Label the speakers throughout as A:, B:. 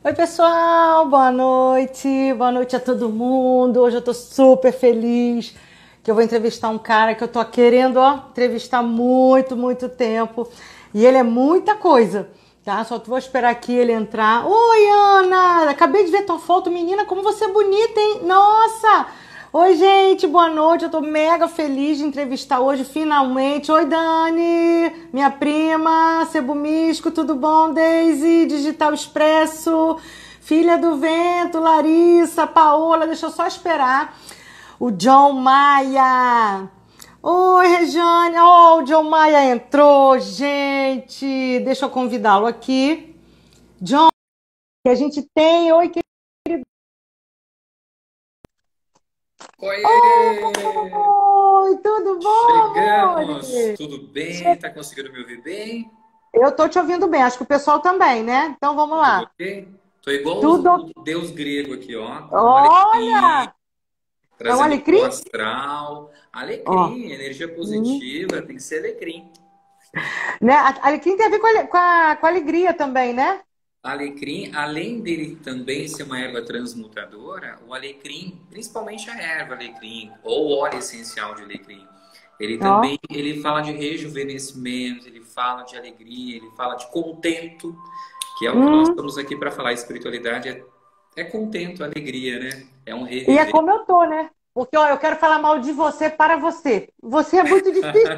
A: Oi, pessoal, boa noite. Boa noite a todo mundo. Hoje eu tô super feliz que eu vou entrevistar um cara que eu tô querendo, entrevistar há muito, muito tempo. E ele é muita coisa, tá? Só vou esperar aqui ele entrar. Oi, Ana! Acabei de ver tua foto, menina, como você é bonita, hein? Nossa! Oi, gente, boa noite. Eu tô mega feliz de entrevistar hoje, finalmente. Oi, Dani, minha prima, Sebo Místico, tudo bom, Daisy? Digital Expresso, Filha do Vento, Larissa, Paola, deixa eu só esperar. O John Maia. Oi, Regiane. Oh, o John Maia entrou, gente. Deixa eu convidá-lo aqui. John, que a gente tem. Oi,
B: Oiê!
A: oi, tudo bom, amor?
B: Chegamos! Tudo bem? Tá conseguindo me ouvir bem?
A: Eu tô te ouvindo bem, acho que o pessoal também, né? Então vamos
B: Tá tudo
A: lá.
B: ok? Tô igual
A: Tudo.
B: o deus grego aqui, ó, com um alecrim,
A: Olha! É um
B: trazendo o
A: alecrim?
B: astral.
A: Ó.
B: Alecrim, energia
A: Hum.
B: positiva, tem que ser alecrim.
A: Né? Alecrim tem a ver com a alegria também, né?
B: Alecrim, além dele também ser uma erva transmutadora, o alecrim, principalmente a erva alecrim ou o óleo essencial de alecrim, ele
A: Ó.
B: também ele fala de rejuvenescimento, ele fala de alegria, ele fala de contento, que é o que nós
A: Hum.
B: estamos aqui para falar. Espiritualidade é contento, alegria, né? É um
A: E é
B: reviver.
A: como eu tô, né? Porque, ó, eu quero falar mal de você para você. Você é muito difícil.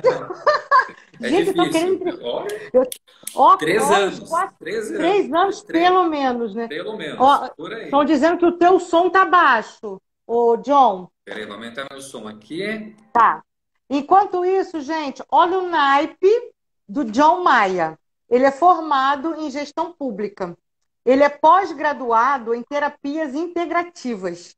B: É
A: Gente, estão
B: difícil.
A: querendo.
B: Olha,
A: Eu... Ó,
B: três
A: ó, uns
B: anos,
A: quatro,
B: três anos,
A: 3 anos
B: três,
A: pelo menos, né?
B: pelo menos,
A: Ó,
B: por
A: estão
B: aí.
A: dizendo que o teu som tá baixo, ô John.
B: Peraí, vou aumentar meu som aqui.
A: Tá. Enquanto isso, gente, olha o naipe do John Maia. Ele é formado em gestão pública. Ele é pós-graduado em terapias integrativas.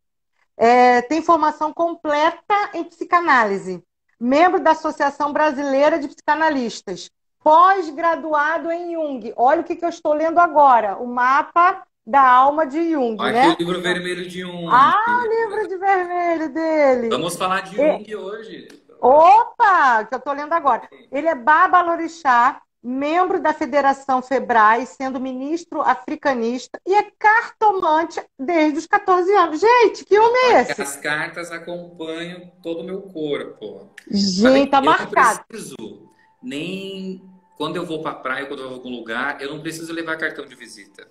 A: Tem formação completa em psicanálise. Membro da Associação Brasileira de Psicanalistas. Pós-graduado em Jung. Olha o que eu estou lendo agora. O mapa da alma de Jung,
B: Aqui o
A: né?
B: livro vermelho de Jung.
A: Ah, o livro de vermelho dele.
B: Vamos falar de Jung hoje.
A: Opa, que eu estou lendo agora. Ele é Babalorixá, membro da Federação Febrai, sendo ministro africanista e é cartomante desde os 14 anos. Gente, que homem é
B: Olha,
A: esse?
B: as cartas acompanham todo o meu corpo. Sabe
A: Gente,
B: que
A: tá
B: eu não
A: marcado.
B: preciso, nem quando eu vou para a praia, quando eu vou a algum lugar, eu não preciso levar cartão de visita.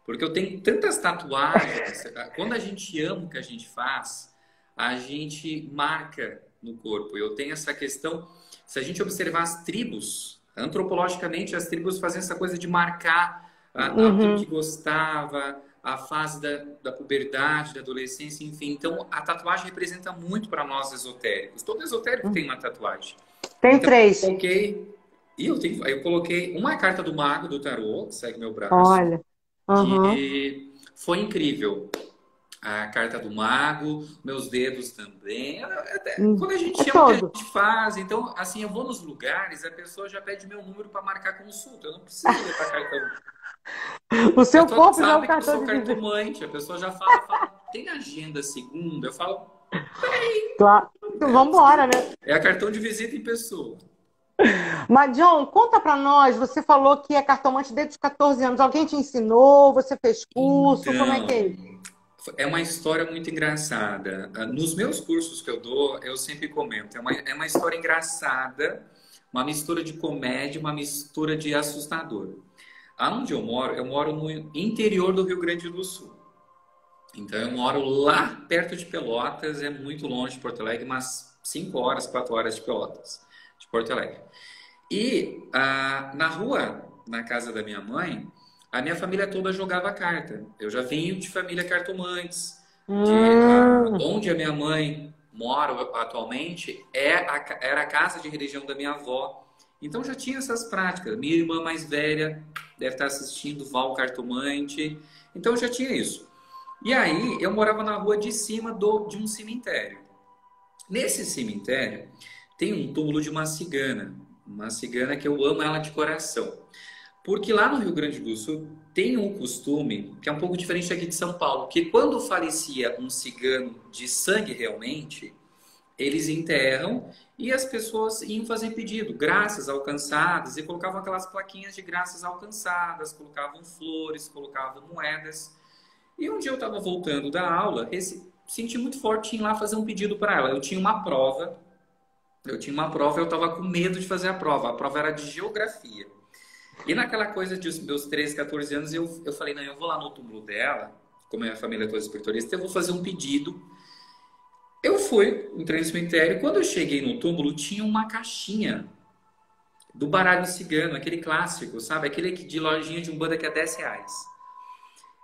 B: Porque eu tenho tantas tatuagens. Quando a gente ama o que a gente faz, a gente marca no corpo. Eu tenho essa questão. Se a gente observar as tribos, antropologicamente, as tribos fazem essa coisa de marcar aquilo que
A: Uhum.
B: gostava, a fase da puberdade, da adolescência, enfim. Então, a tatuagem representa muito para nós esotéricos. Todo esotérico tem uma tatuagem.
A: Tem
B: Então, eu
A: 3.
B: coloquei. Eu coloquei uma carta do mago do tarô, que segue meu braço,
A: Olha. Uhum.
B: que foi incrível. A carta do mago, meus dedos também. Quando a
A: É
B: gente ama o que a
A: todo.
B: gente faz, então, assim, eu vou nos lugares, a pessoa já pede meu número para marcar consulta. Eu não preciso levar cartão.
A: O
B: A
A: seu
B: pessoa
A: corpo já é um
B: sabe que eu
A: cartão
B: sou
A: de visita.
B: cartomante. A pessoa já fala, tem agenda segunda? Eu falo,
A: Claro.
B: é,
A: Vamos embora, né?
B: é a cartão de visita em pessoa.
A: Mas, John, conta pra nós. Você falou que é cartomante desde os 14 anos. Alguém te ensinou? Você fez curso? Como é que
B: Então,
A: é isso?
B: é uma história muito engraçada. Nos meus cursos que eu dou, eu sempre comento. É uma história engraçada, uma mistura de comédia, uma mistura de assustador. Aonde eu moro no interior do Rio Grande do Sul. Então, eu moro lá perto de Pelotas, é muito longe de Porto Alegre, umas 5 horas, 4 horas de Pelotas, de Porto Alegre. E na rua, na casa da minha mãe, a minha família toda jogava carta. Eu já venho de família cartomantes.
A: Hum,
B: Onde a minha mãe mora atualmente era a casa de religião da minha avó. Então já tinha essas práticas. Minha irmã mais velha deve estar assistindo Val Cartomante. Então já tinha isso. E aí eu morava na rua de cima de um cemitério. Nesse cemitério tem um túmulo de uma cigana que eu amo ela de coração. Porque lá no Rio Grande do Sul tem um costume que é um pouco diferente aqui de São Paulo, que quando falecia um cigano de sangue realmente, eles enterram E as pessoas iam fazer pedido, graças alcançadas, e colocavam aquelas plaquinhas de graças alcançadas, colocavam flores, colocavam moedas. E um dia eu estava voltando da aula, senti muito forte em ir lá fazer um pedido para ela. Eu estava com medo de fazer a prova era de geografia. E naquela coisa de meus 13, 14 anos, eu falei, não, eu vou lá no túmulo dela, como é a família toda espiritualista, eu vou fazer um pedido. Eu fui, entrei no cemitério, quando eu cheguei no túmulo, tinha uma caixinha do baralho cigano, aquele clássico, sabe? Aquele de lojinha de umbanda que é R$ 10.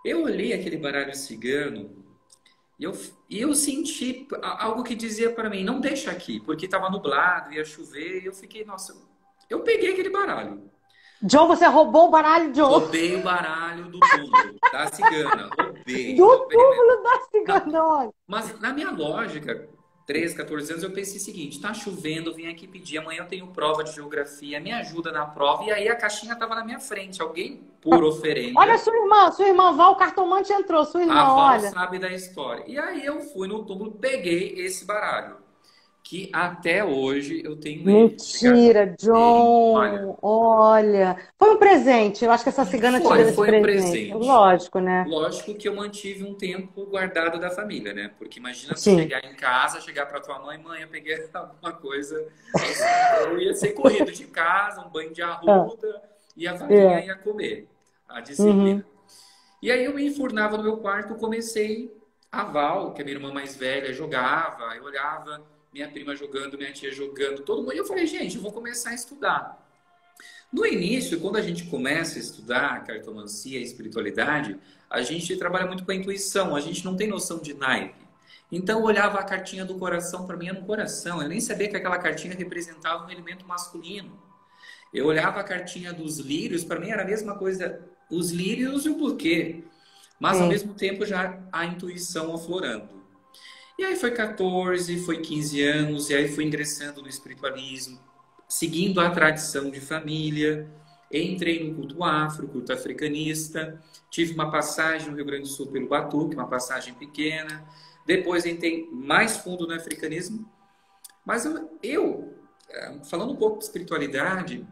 B: Eu olhei aquele baralho cigano e eu senti algo que dizia para mim, não deixa aqui, porque estava nublado, ia chover, e eu fiquei, nossa, eu peguei aquele baralho.
A: John, você roubou o baralho, John?
B: Roubei o baralho do túmulo, da cigana, roubei.
A: Do
B: roubei
A: túmulo da cigana, olha.
B: Mas na minha lógica, 13, 14 anos, eu pensei o seguinte, tá chovendo, vim aqui pedir, amanhã eu tenho prova de geografia, me ajuda na prova, e aí a caixinha estava na minha frente, alguém por oferenda.
A: Olha sua irmã Val, o cartomante entrou, sua irmã,
B: A Val
A: olha.
B: sabe da história. E aí eu fui no túmulo, peguei esse baralho, que até hoje eu tenho ele.
A: Mentira, John. Olha. Foi um presente. Eu acho que essa cigana te deu esse
B: Foi um
A: presente.
B: presente.
A: Lógico, né?
B: Lógico que eu mantive um tempo guardado da família, né? Porque imagina tu
A: Sim.
B: chegar em casa, chegar pra tua mãe, eu peguei alguma coisa. Eu ia ser corrido de casa, um banho de arruda, e a vaquinha ia comer. A disciplina. E aí eu me enfurnava no meu quarto, comecei a Val, que é minha irmã mais velha, jogava, eu olhava minha prima jogando, minha tia jogando, todo mundo. E eu falei, gente, eu vou começar a estudar. No início, quando a gente começa a estudar cartomancia e espiritualidade, a gente trabalha muito com a intuição, a gente não tem noção de naipe. Então eu olhava a cartinha do coração, para mim era um coração, eu nem sabia que aquela cartinha representava um elemento masculino. Eu olhava a cartinha dos lírios, para mim era a mesma coisa, os lírios e o buquê, mas ao mesmo tempo já a intuição aflorando. E aí foi 14, foi 15 anos, e aí fui ingressando no espiritualismo, seguindo a tradição de família, entrei no culto afro, culto africanista, tive uma passagem no Rio Grande do Sul pelo Batuque, uma passagem pequena, depois entrei mais fundo no africanismo, mas eu falando um pouco de espiritualidade,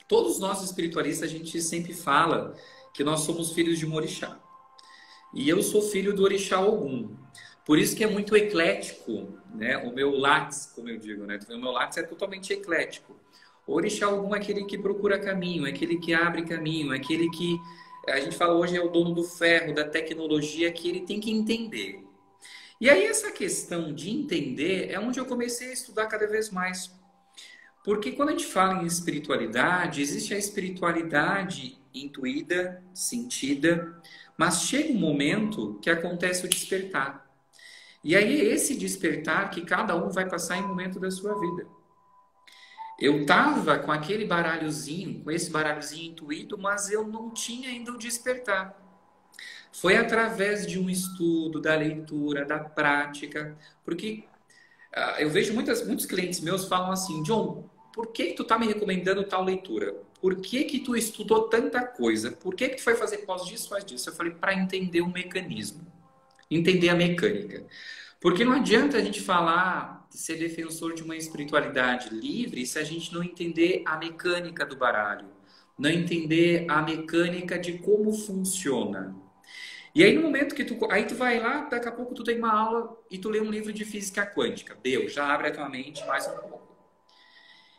B: todos nós espiritualistas, a gente sempre fala que nós somos filhos de um orixá. E eu sou filho do orixá Ogum. Por isso que é muito eclético, né? O meu látis, como eu digo, né? O meu látis é totalmente eclético. O orixá Ogum é aquele que procura caminho, é aquele que abre caminho, é aquele que a gente fala hoje é o dono do ferro, da tecnologia, que ele tem que entender. E aí essa questão de entender é onde eu comecei a estudar cada vez mais. Porque quando a gente fala em espiritualidade, existe a espiritualidade intuída, sentida, mas chega um momento que acontece o despertar. E aí é esse despertar que cada um vai passar em um momento da sua vida. Eu estava com aquele baralhozinho, com esse baralhozinho intuído, mas eu não tinha ainda o despertar. Foi através de um estudo, da leitura, da prática, porque eu vejo muitos clientes meus falam assim, John, por que tu tá me recomendando tal leitura? Por que tu estudou tanta coisa? Por que tu foi fazer pós disso, faz disso? Eu falei, para entender o mecanismo, entender a mecânica. Porque não adianta a gente falar de ser defensor de uma espiritualidade livre se a gente não entender a mecânica do baralho, não entender a mecânica de como funciona. E aí no momento que tu vai lá, daqui a pouco tu tem uma aula e tu lê um livro de física quântica. Deu, já abre a tua mente mais um pouco.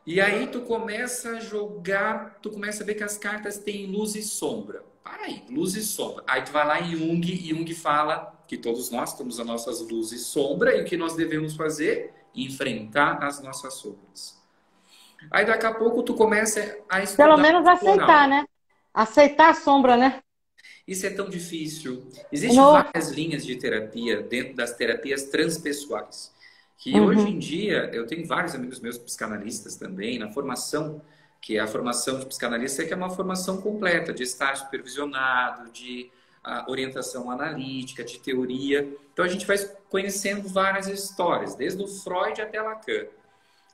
B: E aí tu começa a jogar, tu começa a ver que as cartas têm luz e sombra. Para aí, luz e sombra. Aí tu vai lá em Jung, e Jung fala que todos nós temos as nossas luzes e sombra, e o que nós devemos fazer? Enfrentar as nossas sombras. Aí daqui a pouco tu começa a estudar.
A: Pelo menos aceitar, né? Aceitar a sombra, né?
B: Isso é tão difícil. Existem várias linhas de terapia dentro das terapias transpessoais. Que hoje em dia, eu tenho vários amigos meus psicanalistas também, na formação, que é a formação de psicanalista, que é uma formação completa, de estar supervisionado, de orientação analítica, de teoria. Então a gente vai conhecendo várias histórias, desde o Freud até Lacan.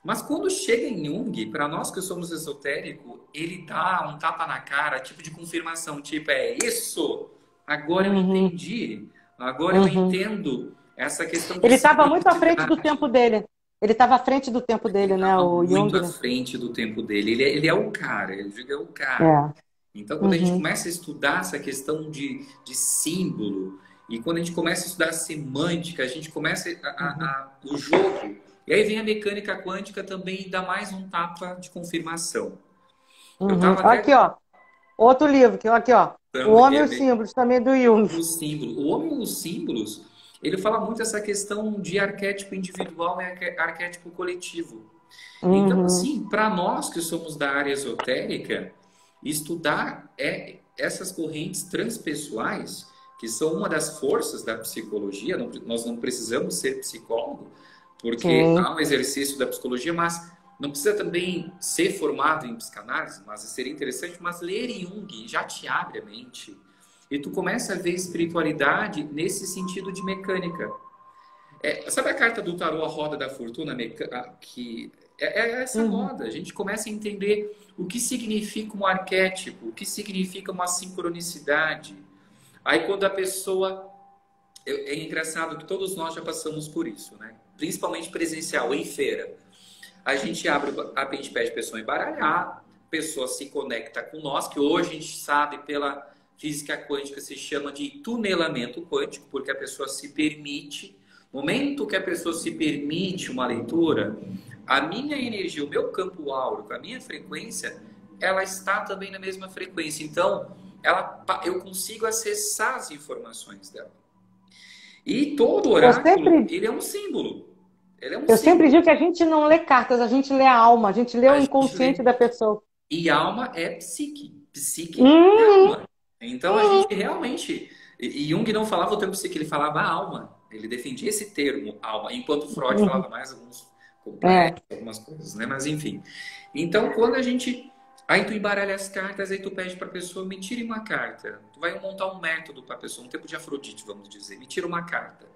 B: Mas quando chega em Jung, para nós que somos esotéricos, ele dá um tapa na cara, tipo de confirmação, tipo, é isso, agora eu entendi, agora eu entendo essa questão de
A: ele estava muito à frente do tempo dele. Ele estava à frente do tempo
B: Ele
A: dele, né?
B: estava
A: O
B: muito
A: Jung,
B: à
A: né?
B: frente do tempo dele. Ele é o cara, ele digo, é o cara.
A: É.
B: Então, quando a gente
A: Uhum,
B: começa a estudar essa questão de símbolo, e quando a gente começa a estudar semântica, a gente começa
A: uhum,
B: o jogo. E aí vem a mecânica quântica também e dá mais um tapa de confirmação. Eu
A: uhum.
B: estava
A: Aqui,
B: até
A: ó. Outro livro, aqui, ó. O
B: também,
A: Homem e os Símbolos, também do Jung.
B: o símbolo. O homem e os símbolos, ele fala muito essa questão de arquétipo individual e arquétipo coletivo. Então,
A: Uhum,
B: assim, para nós que somos da área esotérica, estudar essas correntes transpessoais, que são uma das forças da psicologia, nós não precisamos ser psicólogo, porque
A: sim.
B: há um exercício da psicologia, mas não precisa também ser formado em psicanálise, mas seria interessante, mas ler Jung já te abre a mente e tu começa a ver espiritualidade nesse sentido de mecânica. Sabe a carta do tarô, a roda da fortuna, que é essa
A: Uhum.
B: roda. A gente começa a entender o que significa um arquétipo, o que significa uma sincronicidade. Aí quando a pessoa... É engraçado que todos nós já passamos por isso, né? Principalmente presencial, em feira. A gente abre, a gente pede a pessoa embaralhar, a pessoa se conecta com nós, que hoje a gente sabe pela física quântica se chama de tunelamento quântico, porque a pessoa se permite, no momento que a pessoa se permite uma leitura, a minha energia, o meu campo áurico, a minha frequência, ela está também na mesma frequência. Então, eu consigo acessar as informações dela. E todo
A: Eu
B: oráculo,
A: sempre,
B: ele é um símbolo. Ele é um
A: eu sempre
B: símbolo.
A: digo que a gente não lê cartas, a gente lê a alma, a gente lê o
B: A gente
A: inconsciente
B: lê.
A: da pessoa.
B: E alma é psique. Psique é
A: Uhum,
B: alma. Então a gente
A: uhum.
B: realmente. E Jung não falava o termo psique, ele falava alma. Ele defendia esse termo, alma, enquanto Freud
A: Uhum.
B: falava mais alguns
A: É.
B: complexos, algumas coisas, né? Mas enfim. Então, quando a gente. Aí tu embaralha as cartas, aí tu pede para a pessoa, me tire uma carta. Tu vai montar um método para a pessoa, um tempo de Afrodite, vamos dizer. Me tira uma carta.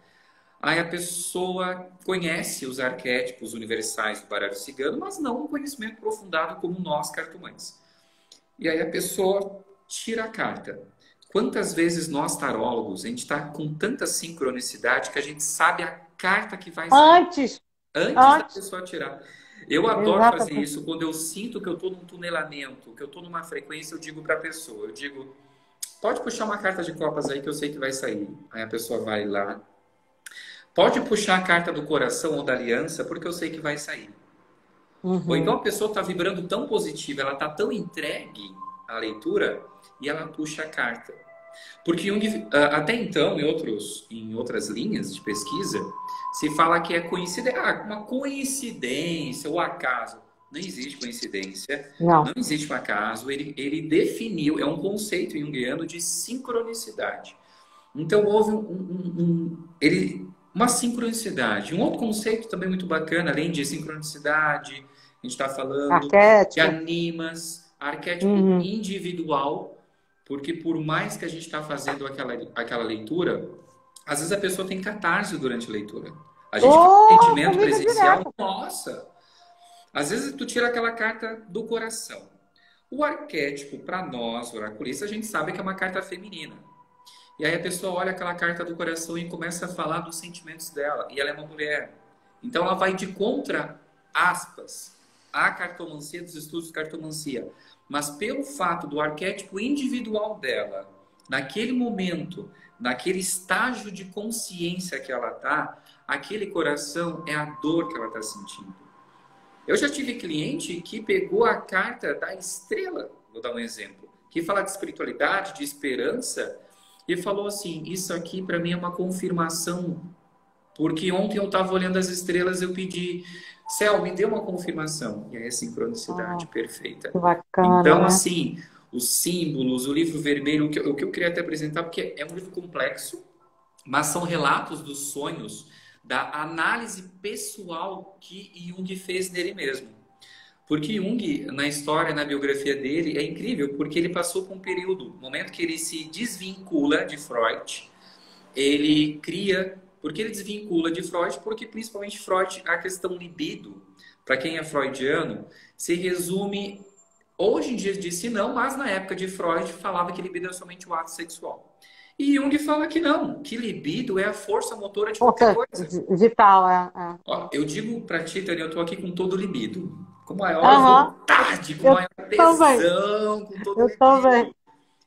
B: Aí a pessoa conhece os arquétipos universais do baralho cigano, mas não um conhecimento aprofundado como nós, cartomantes. E aí a pessoa tira a carta. Quantas vezes nós, tarólogos, a gente está com tanta sincronicidade que a gente sabe a carta que vai sair
A: Antes,
B: antes da
A: antes,
B: pessoa tirar. Eu adoro fazer
A: exatamente.
B: isso. Quando eu sinto que eu estou num tunelamento, que eu estou numa frequência, eu digo para a pessoa, eu digo, pode puxar uma carta de copas aí que eu sei que vai sair. Aí a pessoa vai lá, pode puxar a carta do coração ou da aliança, porque eu sei que vai sair. Ou então
A: Uhum.
B: a pessoa está vibrando tão positiva, ela está tão entregue à leitura e ela puxa a carta. Porque Jung, até então, em outras linhas de pesquisa, se fala que é coincidência, uma coincidência ou acaso. Não existe coincidência, não
A: Não.
B: existe um acaso. Ele definiu, é um conceito junguiano de sincronicidade. Então houve uma sincronicidade. Um outro conceito também muito bacana, além de sincronicidade, a gente está falando de
A: Arquétipo.
B: animas, arquétipo
A: Uhum.
B: individual, porque por mais que a gente está fazendo aquela leitura, às vezes a pessoa tem catarse durante a leitura. A gente faz
A: Oh,
B: atendimento
A: comigo é
B: presencial,
A: direto.
B: nossa! Às vezes tu tira aquela carta do coração. O arquétipo, para nós, oraculistas, a gente sabe que é uma carta feminina. E aí a pessoa olha aquela carta do coração e começa a falar dos sentimentos dela. E ela é uma mulher. Então ela vai de contra, aspas, a cartomancia dos estudos de cartomancia. Mas pelo fato do arquétipo individual dela, naquele momento, naquele estágio de consciência que ela está, aquele coração é a dor que ela está sentindo. Eu já tive cliente que pegou a carta da estrela, vou dar um exemplo, que fala de espiritualidade, de esperança, e falou assim: isso aqui para mim é uma confirmação, porque ontem eu estava olhando as estrelas, eu pedi, céu, me dê uma confirmação. E aí a sincronicidade
A: Oh,
B: perfeita.
A: que bacana,
B: Então,
A: né?
B: assim, os símbolos, o livro vermelho, o que eu queria até apresentar, porque é um livro complexo, mas são relatos dos sonhos, da análise pessoal que Jung fez nele mesmo. Porque Jung, na história, na biografia dele, é incrível, porque ele passou por um período, no momento que ele se desvincula de Freud, ele cria, porque ele desvincula de Freud, porque principalmente Freud, a questão libido, para quem é freudiano, se resume, hoje em dia disse não, mas na época de Freud falava que libido é somente o ato sexual. E Jung fala que não, que libido é a força motora de qualquer
A: Força
B: coisa.
A: vital,
B: Ó, eu digo pra ti, Tânia, eu tô aqui com todo o libido. Com maior
A: Aham,
B: vontade, com
A: eu
B: maior
A: também,
B: tesão, com todo o
A: eu também.
B: libido.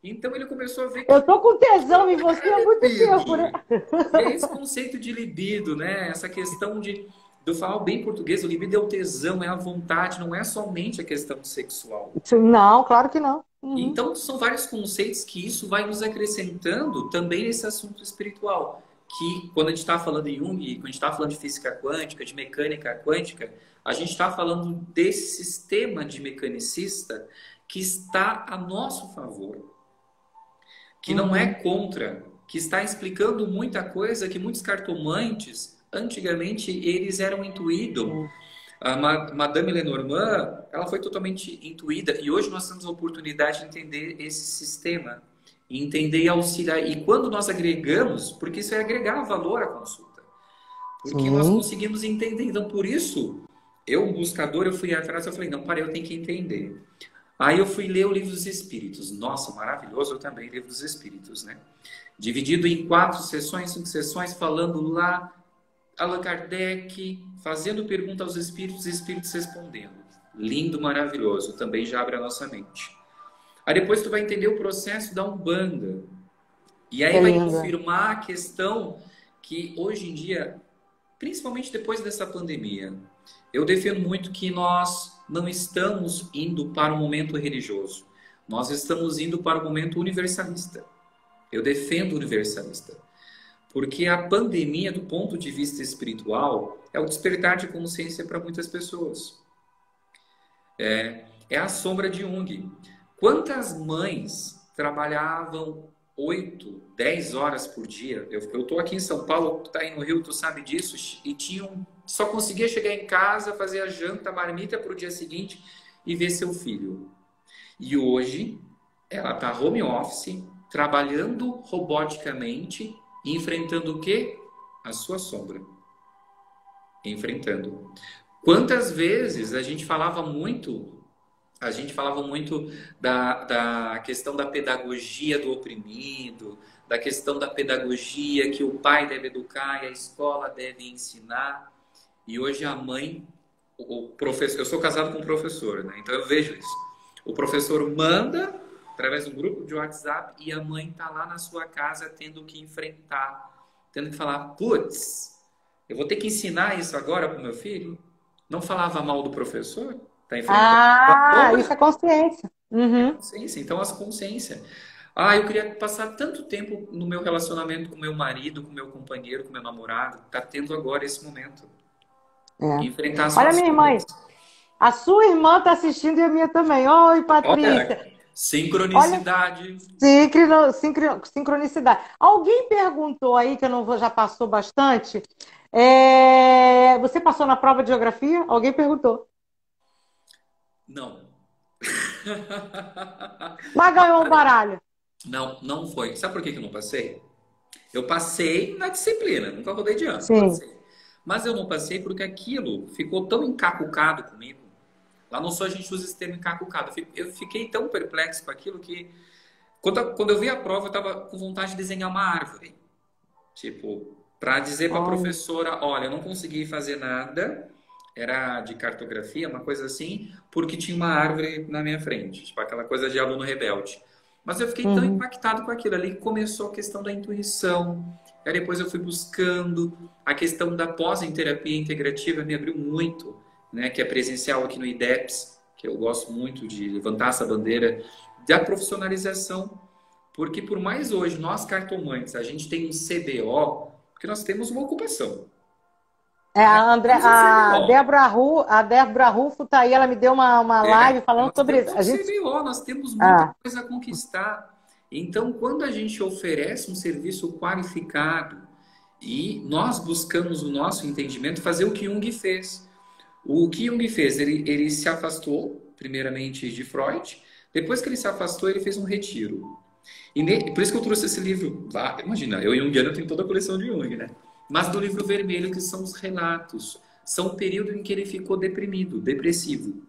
B: Então ele começou a ver
A: Eu
B: que
A: tô com tesão em você há muito tempo, né?
B: libido. E é esse conceito de libido, né? Essa questão de eu falar bem português, o libido é o tesão, é a vontade, não é somente a questão sexual.
A: Não, claro que não. Uhum.
B: Então, são vários conceitos que isso vai nos acrescentando também nesse assunto espiritual. Que quando a gente está falando de Jung, quando a gente está falando de física quântica, de mecânica quântica, a gente está falando desse sistema de mecanicista que está a nosso favor, que não é
A: Uhum.
B: contra, que está explicando muita coisa que muitos cartomantes, antigamente, eles eram intuídos.
A: Sim.
B: A Madame Lenormand, ela foi totalmente intuída e hoje nós temos a oportunidade de entender esse sistema, e entender e auxiliar. E quando nós agregamos, porque isso é agregar valor à consulta, porque nós
A: Sim.
B: conseguimos entender. Então, por isso, eu, um buscador, eu fui atrás, eu falei, não, para, eu tenho que entender. Aí eu fui ler o Livro dos Espíritos. Nossa, maravilhoso eu também, Livro dos Espíritos, né? Dividido em 4 sessões, 5 sessões, falando lá Allan Kardec fazendo pergunta aos espíritos e espíritos respondendo. Lindo, maravilhoso. Também já abre a nossa mente. Aí depois tu vai entender o processo da Umbanda. E aí
A: É
B: vai
A: linda.
B: confirmar a questão que hoje em dia, principalmente depois dessa pandemia, eu defendo muito que nós não estamos indo para o momento religioso. Nós estamos indo para o momento universalista. Eu defendo o universalista. Porque a pandemia, do ponto de vista espiritual, é o despertar de consciência para muitas pessoas. É a sombra de Jung. Quantas mães trabalhavam 8, 10 horas por dia? Eu estou aqui em São Paulo, tu está aí no Rio, tu sabe disso, e só conseguia chegar em casa, fazer a janta, a marmita para o dia seguinte e ver seu filho. E hoje, ela está home office, trabalhando roboticamente, e enfrentando o quê? A sua sombra. Enfrentando. Quantas vezes a gente falava muito da questão da pedagogia do oprimido, da questão da pedagogia que o pai deve educar e a escola deve ensinar. E hoje a mãe, o professor, eu sou casado com um professor, né? Então eu vejo isso. O professor manda através de um grupo de WhatsApp e a mãe está lá na sua casa tendo que enfrentar, tendo que falar, putz, eu vou ter que ensinar isso agora para o meu filho? Não falava mal do professor? Está enfrentando a
A: Ah, isso é
B: sombra?
A: consciência.
B: É
A: Uhum.
B: consciência. Então, as consciência. Ah, eu queria passar tanto tempo no meu relacionamento com meu marido, com meu companheiro, com meu namorado. Está tendo agora esse momento.
A: É.
B: Enfrentar as
A: Olha,
B: suas
A: minha
B: sombras.
A: irmã, a sua irmã está assistindo e a minha também. Oi,
B: Olha,
A: Patrícia. Olha,
B: sincronicidade.
A: sincronicidade. Alguém perguntou aí, que eu não vou, já passou bastante. Você passou na prova de geografia? Alguém perguntou.
B: Não.
A: Mas ganhou um baralho.
B: Não, não foi. Sabe por que que eu não passei? Eu passei na disciplina, nunca rodei de ano,
A: Sim.
B: passei. Mas eu não passei porque aquilo ficou tão encacucado comigo. Lá no Sul a gente usa esse termo encacucado. Eu fiquei tão perplexo com aquilo que quando eu vi a prova eu estava com vontade de desenhar uma árvore. Tipo, para dizer para a
A: Olha.
B: professora, olha, eu não consegui fazer nada, era de cartografia, uma coisa assim, porque tinha uma árvore na minha frente, tipo aquela coisa de aluno rebelde. Mas eu fiquei tão
A: Uhum.
B: impactado com aquilo ali que começou a questão da intuição. Aí depois eu fui buscando a questão da pós em terapia integrativa, me abriu muito, né, que é presencial aqui no IDEPS, que eu gosto muito de levantar essa bandeira da profissionalização. Porque por mais hoje, nós cartomantes, a gente tem um CBO, porque nós temos uma ocupação. Temos um CBO.
A: A Débora Rufo tá aí, ela me deu uma live falando
B: Nós
A: sobre
B: temos
A: isso.
B: um
A: A gente.
B: CBO, nós temos muita
A: Ah,
B: coisa a conquistar. Então, quando a gente oferece um serviço qualificado e nós buscamos o nosso entendimento, fazer o que Jung fez. O que Jung fez? Ele se afastou, primeiramente, de Freud. Depois que ele se afastou, ele fez um retiro. Por isso que eu trouxe esse livro. Imagina, eu junguiano tenho toda a coleção de Jung, né? Mas do livro vermelho, que são os relatos. São o período em que ele ficou deprimido, depressivo.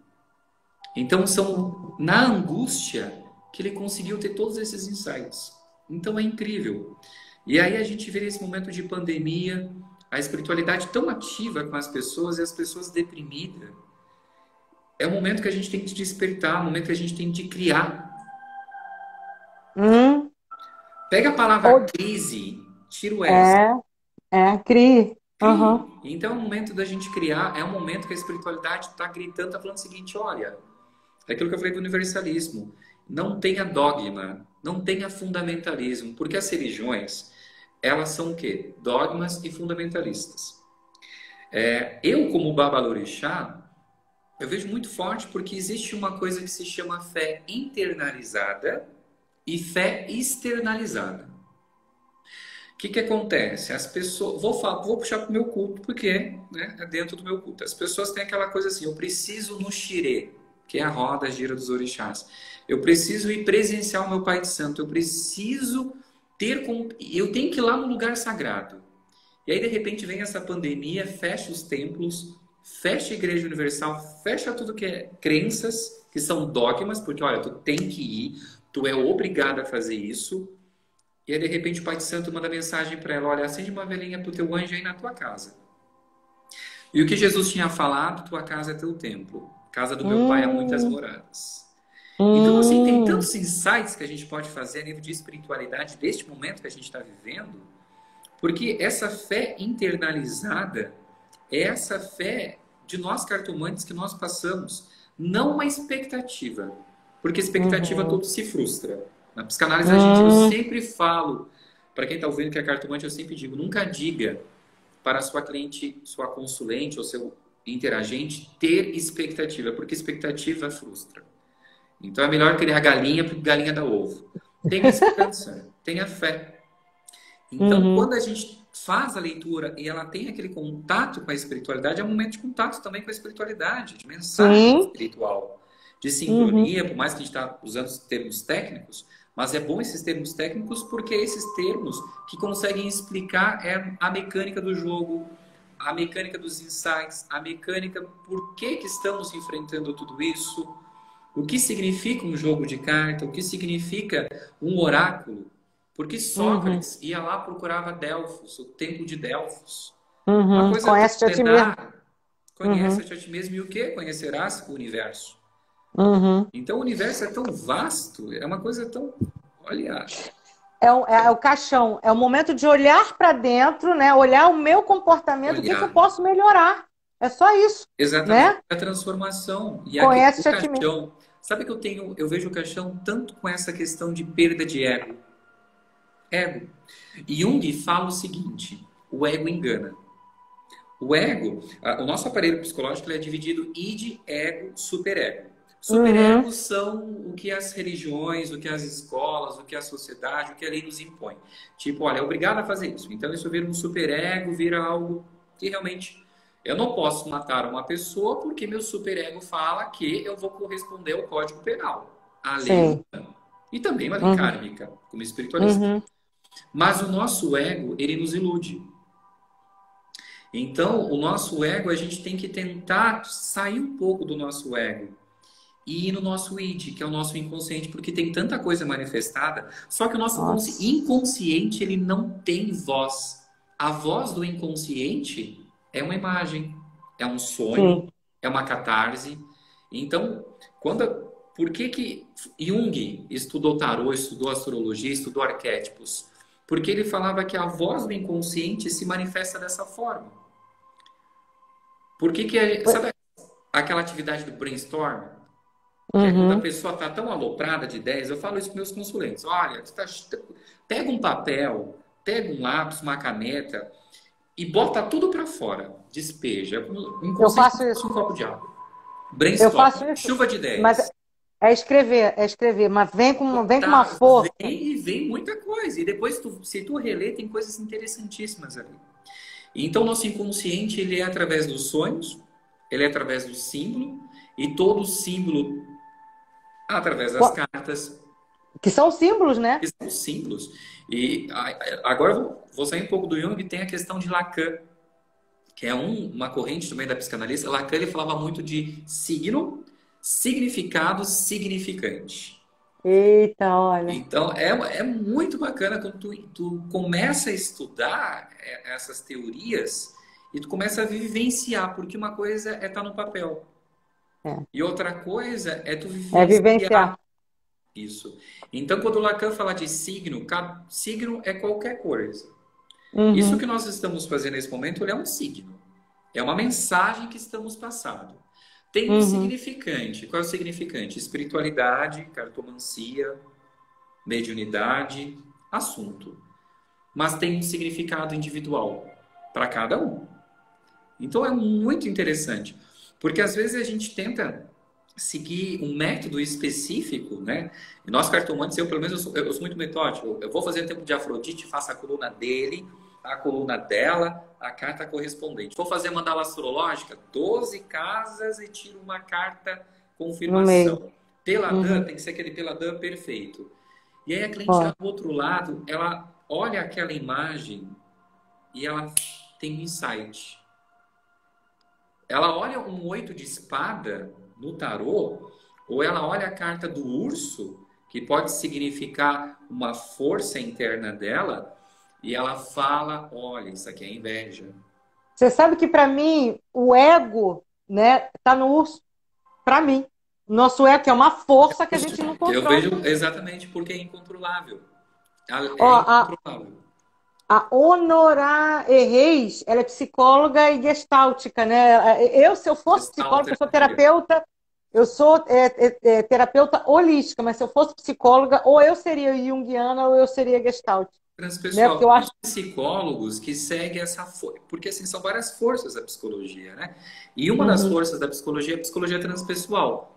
B: Então, são na angústia que ele conseguiu ter todos esses insights. Então é incrível. E aí a gente vê esse momento de pandemia, a espiritualidade tão ativa com as pessoas e as pessoas deprimidas. É o momento que a gente tem que despertar, o momento que a gente tem de criar.
A: Hum,
B: Pega a palavra
A: ou-
B: crise, tira o S.
A: é, crie. Aham.
B: Crie. Então é o momento da gente criar, é o momento que a espiritualidade está gritando, está falando o seguinte, olha, é aquilo que eu falei do universalismo. Não tenha dogma, não tenha fundamentalismo, porque as religiões, elas são o quê? Dogmas e fundamentalistas. Eu, como Babalorixá, eu vejo muito forte porque existe uma coisa que se chama fé internalizada e fé externalizada. O que acontece? As pessoas, vou puxar para o meu culto, porque né, é dentro do meu culto. As pessoas têm aquela coisa assim, eu preciso no xirê, que é a roda gira dos orixás. Eu preciso ir presenciar o meu Pai de Santo. Eu preciso eu tenho que ir lá no lugar sagrado. E aí, de repente, vem essa pandemia, fecha os templos, fecha a Igreja Universal, fecha tudo que é crenças, que são dogmas, porque, olha, tu tem que ir, tu é obrigado a fazer isso. E aí, de repente, o Pai de Santo manda mensagem para ela, olha, acende uma velhinha pro teu anjo aí na tua casa. E o que Jesus tinha falado, tua casa é teu templo. Casa do meu pai há muitas
A: Hum,
B: moradas. Então, assim, tem
A: hum,
B: tantos insights que a gente pode fazer a nível de espiritualidade deste momento que a gente está vivendo, porque essa fé internalizada é essa fé de nós cartomantes que nós passamos, não uma expectativa, porque expectativa
A: uhum,
B: todo se frustra. Na psicanálise eu
A: hum,
B: sempre falo, para quem está ouvindo que é cartomante, eu sempre digo, nunca diga para a sua cliente, sua consulente ou seu interagente ter expectativa, porque expectativa frustra. Então é melhor criar galinha porque galinha dá ovo. Tenha esperança, tenha fé. Então,
A: uhum.
B: quando a gente faz a leitura e ela tem aquele contato com a espiritualidade, é um momento de contato também com a espiritualidade, de mensagem
A: Sim,
B: espiritual, de
A: uhum,
B: sincronia, por mais que a gente está usando os termos técnicos, mas é bom esses termos técnicos porque é esses termos que conseguem explicar a mecânica do jogo, a mecânica dos insights, a mecânica por que estamos enfrentando tudo isso, o que significa um jogo de carta, o que significa um oráculo. Porque
A: uhum,
B: Sócrates ia lá procurava Delfos, o templo de Delfos. Uma
A: uhum.
B: coisa tão
A: Conhece-te a ti mesmo.
B: plenar,
A: Uhum,
B: conhece a ti mesmo e o que? Conhecerás o universo.
A: uhum.
B: Então o universo é tão vasto, é uma coisa tão. Olha,
A: É o caixão, é o momento de olhar para dentro, né? Olhar o meu comportamento, o que que eu
B: olhar.
A: posso melhorar. É só isso,
B: Exatamente
A: né?
B: a transformação. E aqui, o
A: Conhece-te a ti mesmo.
B: caixão. Sabe que eu vejo o caixão tanto com essa questão de perda de ego. Ego. Jung fala o seguinte: o ego engana. O ego, o nosso aparelho psicológico ele é dividido id, ego, superego.
A: Uhum,
B: Superegos são o que as religiões, o que as escolas, o que a sociedade, o que a lei nos impõe. Tipo, olha, é obrigado a fazer isso. Então isso vira um superego, vira algo que realmente eu não posso matar uma pessoa porque meu superego fala que eu vou corresponder ao Código Penal, à lei
A: sim.
B: humana e também uma lei
A: Uhum,
B: kármica, como espiritualista.
A: uhum.
B: Mas o nosso ego, ele nos ilude. Então, o nosso ego, a gente tem que tentar sair um pouco do nosso ego e ir no nosso id, que é o nosso inconsciente, porque tem tanta coisa manifestada. Só que o nosso
A: Nossa.
B: inconsciente, ele não tem voz. A voz do inconsciente é uma imagem, é um sonho,
A: Sim.
B: é uma catarse. Então, por que Jung estudou tarô, estudou astrologia, estudou arquétipos? Porque ele falava que a voz do inconsciente se manifesta dessa forma. Por que sabe aquela atividade do brainstorm? Que é quando a
A: Uhum.
B: pessoa está tão aloprada de ideias, eu falo isso para meus consulentes. Olha, pega um papel, pega um lápis, uma caneta e bota tudo para fora. Despeja. O
A: Eu
B: inconsciente
A: faço
B: como se
A: isso.
B: fosse um copo de água.
A: Eu
B: Brainstorm,
A: faço isso.
B: chuva de
A: Mas
B: ideias.
A: é escrever, mas vem com uma
B: Tá,
A: força.
B: vem muita coisa. E depois, se tu reler, tem coisas interessantíssimas ali. Então, nosso inconsciente, ele é através dos sonhos, ele é através do símbolo, e todo símbolo através das cartas,
A: Que são símbolos, né?
B: que são símbolos. E agora vou sair um pouco do Jung, tem a questão de Lacan, que é uma corrente também da psicanalista. Lacan ele falava muito de signo, significado, significante.
A: Eita, olha.
B: Então, é muito bacana quando tu começa a estudar essas teorias e tu começa a vivenciar, porque uma coisa é estar no papel
A: É,
B: e outra coisa é tu
A: é
B: vivenciar
A: vivenciar.
B: isso. Então, quando o Lacan fala de signo, signo é qualquer coisa. Isso
A: Uhum,
B: que nós estamos fazendo nesse momento é um signo. É uma mensagem que estamos passando. Tem um
A: uhum.
B: significante. Qual é o significante? Espiritualidade, cartomancia, mediunidade, assunto. Mas tem um significado individual para cada um. Então é muito interessante, porque às vezes a gente tenta seguir um método específico, né? E nós cartomantes, eu pelo menos eu sou muito metódico. Eu vou fazer o tempo de Afrodite, faço a coluna dele, a coluna dela, a carta correspondente. Vou fazer mandala astrológica, 12 casas e tiro uma carta
A: No meio.
B: confirmação. Peladã
A: Uhum.
B: tem que ser aquele peladã perfeito. E aí a cliente já
A: Ó.
B: do outro lado, ela olha aquela imagem e ela tem um insight. Ela olha um oito de espada no tarô, ou ela olha a carta do urso, que pode significar uma força interna dela, e ela fala: olha, isso aqui é inveja.
A: Você sabe que para mim o ego, né, tá no urso. Para mim, nosso ego que é uma força que a gente não
B: Eu
A: controla.
B: vejo exatamente porque é incontrolável.
A: Ó,
B: É incontrolável.
A: a Honora Reis, ela é psicóloga e gestáltica, né? Se eu fosse
B: Gestalt
A: psicóloga, eu sou
B: terapia.
A: terapeuta, eu sou terapeuta holística, mas se eu fosse psicóloga, ou eu seria junguiana ou eu seria gestalt, né? Porque
B: Transpessoal.
A: eu
B: Tem
A: acho.
B: psicólogos que seguem essa força, porque assim são várias forças da psicologia, né? E uma das
A: Uhum.
B: forças da psicologia é a psicologia transpessoal.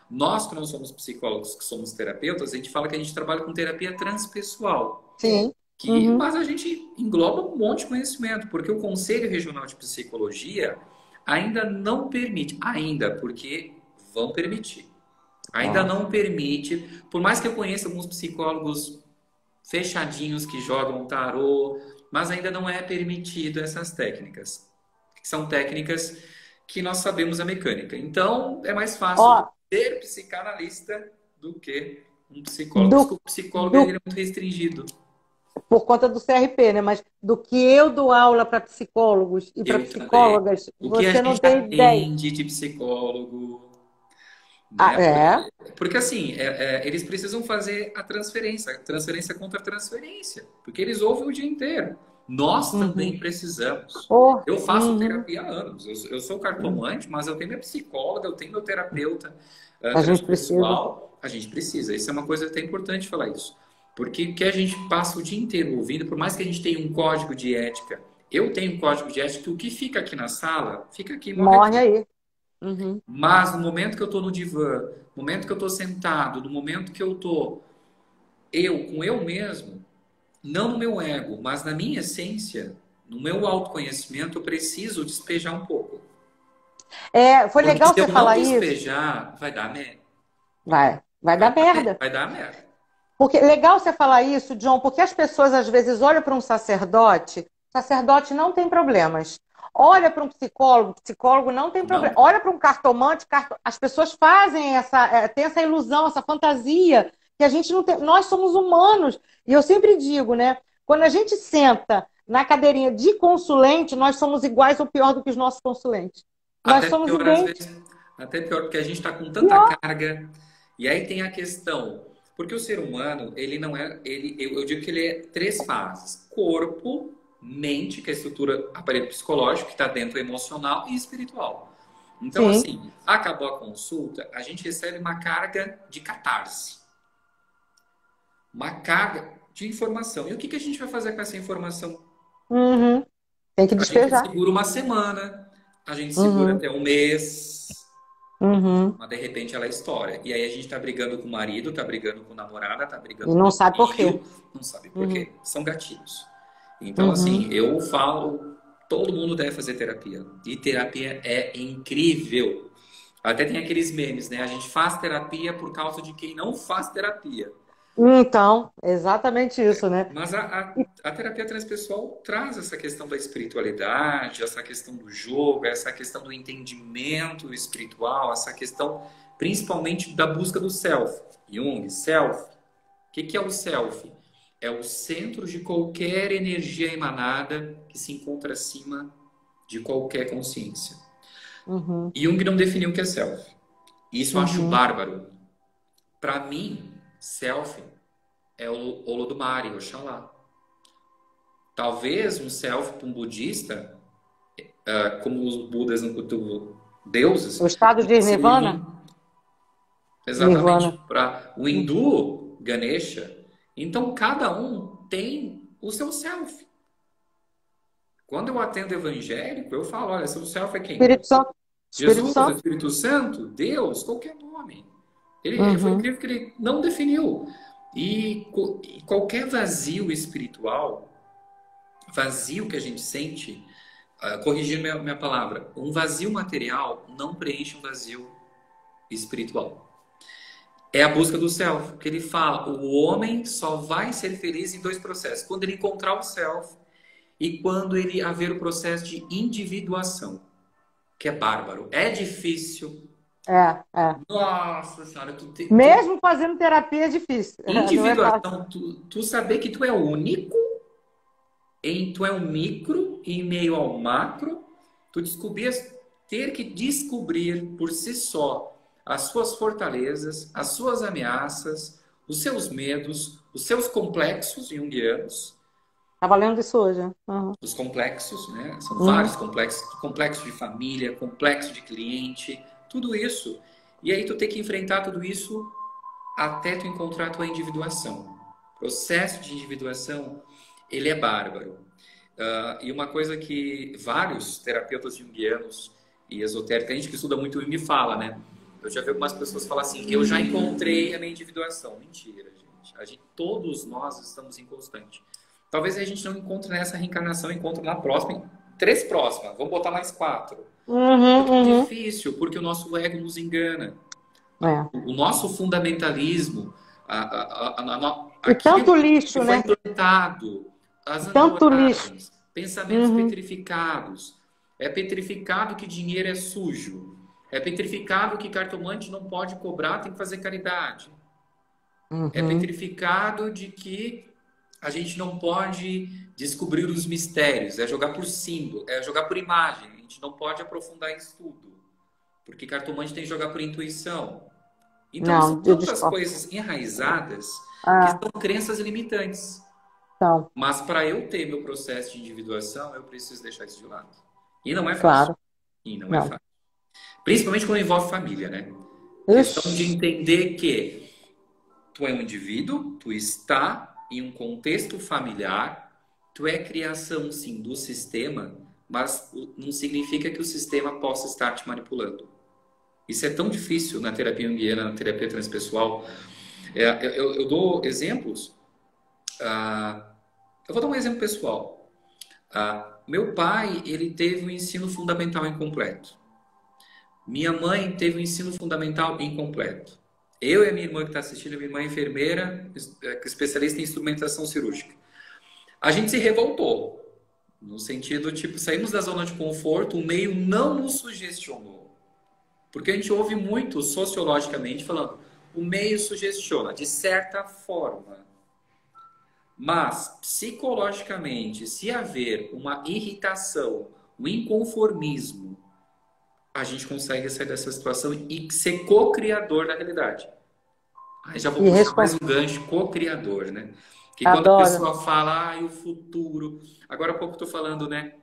B: Nós que não somos psicólogos, que somos terapeutas, a gente fala que a gente trabalha com terapia transpessoal,
A: Sim.
B: mas
A: Uhum.
B: a gente engloba um monte de conhecimento, porque o Conselho Regional de Psicologia ainda não permite, ainda, porque vão permitir. Ainda
A: Nossa.
B: não permite, por mais que eu conheça alguns psicólogos fechadinhos que jogam tarô, mas ainda não é permitido essas técnicas. São técnicas que nós sabemos a mecânica. Então, é mais fácil
A: Ó,
B: ser psicanalista do que um psicólogo. Por isso que
A: do,
B: o psicólogo ele
A: do,
B: é muito restringido.
A: por conta do CRP, né? Mas do que eu dou aula para psicólogos e para
B: Eu também.
A: psicólogas,
B: O que a
A: você não
B: gente
A: tem ideia.
B: atende de psicólogo,
A: Ah,
B: né?
A: é?
B: Porque assim, eles precisam fazer a transferência, transferência contra transferência, porque eles ouvem o dia inteiro. Nós também
A: Uhum.
B: precisamos.
A: Oh,
B: Eu faço
A: uhum.
B: terapia há anos. Eu sou cartomante, mas eu tenho minha psicóloga, eu tenho meu terapeuta
A: A gente precisa.
B: transpessoal. A gente precisa. Isso é uma coisa até importante falar isso. Porque o que a gente passa o dia inteiro ouvindo, por mais que a gente tenha um código de ética, eu tenho um código de ética, que o que fica aqui na sala, fica aqui, morre
A: Morre
B: aqui.
A: aí. Uhum.
B: Mas no momento que eu estou no divã, no momento que eu estou sentado, no momento que eu estou com eu mesmo, não no meu ego, mas na minha essência, no meu autoconhecimento, eu preciso despejar um pouco.
A: É, foi
B: Porque se
A: legal
B: eu
A: você
B: não
A: falar isso.
B: despejar, vai dar merda.
A: Vai dar merda.
B: Vai dar merda.
A: Porque legal você falar isso, John, porque as pessoas às vezes olham para um sacerdote não tem problemas. Olha para um psicólogo não tem
B: Não
A: problema.
B: tem.
A: Olha para um cartomante, as pessoas fazem tem essa ilusão, essa fantasia que a gente não tem. Nós somos humanos. E eu sempre digo, né? Quando a gente senta na cadeirinha de consulente, nós somos iguais ou pior do que os nossos consulentes. Nós
B: Até
A: somos
B: pior às
A: idênticos.
B: vezes. Até pior, porque a gente está com tanta
A: Pior.
B: carga. E aí tem a questão. Porque o ser humano, ele não é. Eu digo que ele é três fases: corpo, mente, que é a estrutura, aparelho psicológico, que está dentro do emocional, e espiritual. Então,
A: Sim.
B: assim, acabou a consulta, a gente recebe uma carga de catarse, uma carga de informação. E o que a gente vai fazer com essa informação?
A: Uhum. Tem que
B: A gente
A: despejar.
B: segura uma semana, a gente segura
A: Uhum.
B: até um mês,
A: Uhum.
B: mas de repente ela estoura. E aí a gente tá brigando com o marido, tá brigando com a namorada, tá
A: E
B: brigando com
A: não
B: o
A: sabe por quê.
B: filho, não sabe por
A: Uhum.
B: quê. São gatilhos. Então, assim,
A: Uhum.
B: eu falo, todo mundo deve fazer terapia. E terapia é incrível. Até tem aqueles memes, né? A gente faz terapia por causa de quem não faz terapia.
A: Então, exatamente isso, né?
B: Mas a terapia transpessoal traz essa questão da espiritualidade, essa questão do jogo, essa questão do entendimento espiritual, essa questão principalmente da busca do self. Jung, self. O que é o self? É o centro de qualquer energia emanada que se encontra acima de qualquer consciência.
A: Uhum.
B: Jung não definiu o que é self. Isso eu acho
A: Uhum.
B: bárbaro. Para mim, self é o Olodumare, Oxalá. Talvez um self para um budista, como os budas no culto deuses,
A: O estado de
B: seria
A: Nirvana?
B: exatamente
A: Nirvana.
B: para o hindu, Ganesha. Então, cada um tem o seu self. Quando eu atendo evangélico, eu falo, olha, seu self é quem?
A: Espírito Santo. Espírito
B: Jesus,
A: Santo.
B: Espírito Santo, Deus, qualquer nome. Ele foi
A: Uhum.
B: incrível que ele não definiu. E qualquer vazio espiritual, vazio que a gente sente, corrigindo minha palavra, um vazio material não preenche um vazio espiritual. É a busca do self, que ele fala, o homem só vai ser feliz em dois processos, quando ele encontrar o self e quando ele haver o processo de individuação, que é bárbaro. É difícil.
A: É.
B: Nossa senhora,
A: Mesmo fazendo terapia é difícil. Não é fácil.
B: individuação, tu saber que tu é único, tu é um micro em meio ao macro, tu ter que descobrir por si só as suas fortalezas, as suas ameaças, os seus medos, os seus complexos junguianos.
A: Tava lendo isso hoje. Né? Uhum.
B: Os complexos, né? São
A: Uhum.
B: vários complexos, complexo de família, complexo de cliente, tudo isso. E aí tu tem que enfrentar tudo isso até tu encontrar a tua individuação. O processo de individuação, ele é bárbaro. E uma coisa que vários terapeutas junguianos e esotéricos, a gente que estuda muito me fala, né? Eu já vi algumas pessoas falar assim, eu já encontrei a minha individuação. Mentira, gente. Todos nós estamos em constante. Talvez a gente não encontre nessa reencarnação, encontre na próxima, 3 próximas, vamos botar mais 4. É difícil, porque o nosso ego nos engana.
A: É.
B: O nosso fundamentalismo,
A: E tanto
B: aquilo
A: lixo,
B: que foi
A: né?
B: implantado, as
A: Tanto lixo.
B: ancoragens, pensamentos petrificados. É petrificado que dinheiro é sujo. É petrificado que cartomante não pode cobrar, tem que fazer caridade. É petrificado de que a gente não pode descobrir os mistérios, é jogar por símbolo, é jogar por imagem. A gente não pode aprofundar em estudo, porque cartomante tem que jogar por intuição. Então, são
A: Não, eu
B: tantas
A: discordo.
B: coisas enraizadas que
A: Ah,
B: são crenças limitantes.
A: então,
B: Mas para eu ter meu processo de individuação, eu preciso deixar isso de lado. E não é fácil.
A: claro.
B: E não é
A: Não.
B: fácil. Principalmente quando envolve família, né? Questão de
A: Ixi.
B: entender que tu é um indivíduo, tu está em um contexto familiar, tu é criação, sim, do sistema, mas não significa que o sistema possa estar te manipulando. Isso é tão difícil na terapia junguiana, na terapia transpessoal. Eu dou exemplos. Eu vou dar um exemplo pessoal. Meu pai, ele teve o ensino fundamental incompleto. Minha mãe teve o ensino fundamental incompleto. Eu e a minha irmã que está assistindo, a minha irmã é enfermeira, especialista em instrumentação cirúrgica. A gente se revoltou. No sentido, tipo, saímos da zona de conforto, o meio não nos sugestionou. Porque a gente ouve muito sociologicamente falando, o meio sugestiona, de certa forma. Mas, psicologicamente, se haver uma irritação, um inconformismo, a gente consegue sair dessa situação e ser co-criador da realidade. Aí já vou puxar mais um gancho, co-criador, né? Que quando a pessoa fala, o futuro... Agora há pouco eu tô falando, né?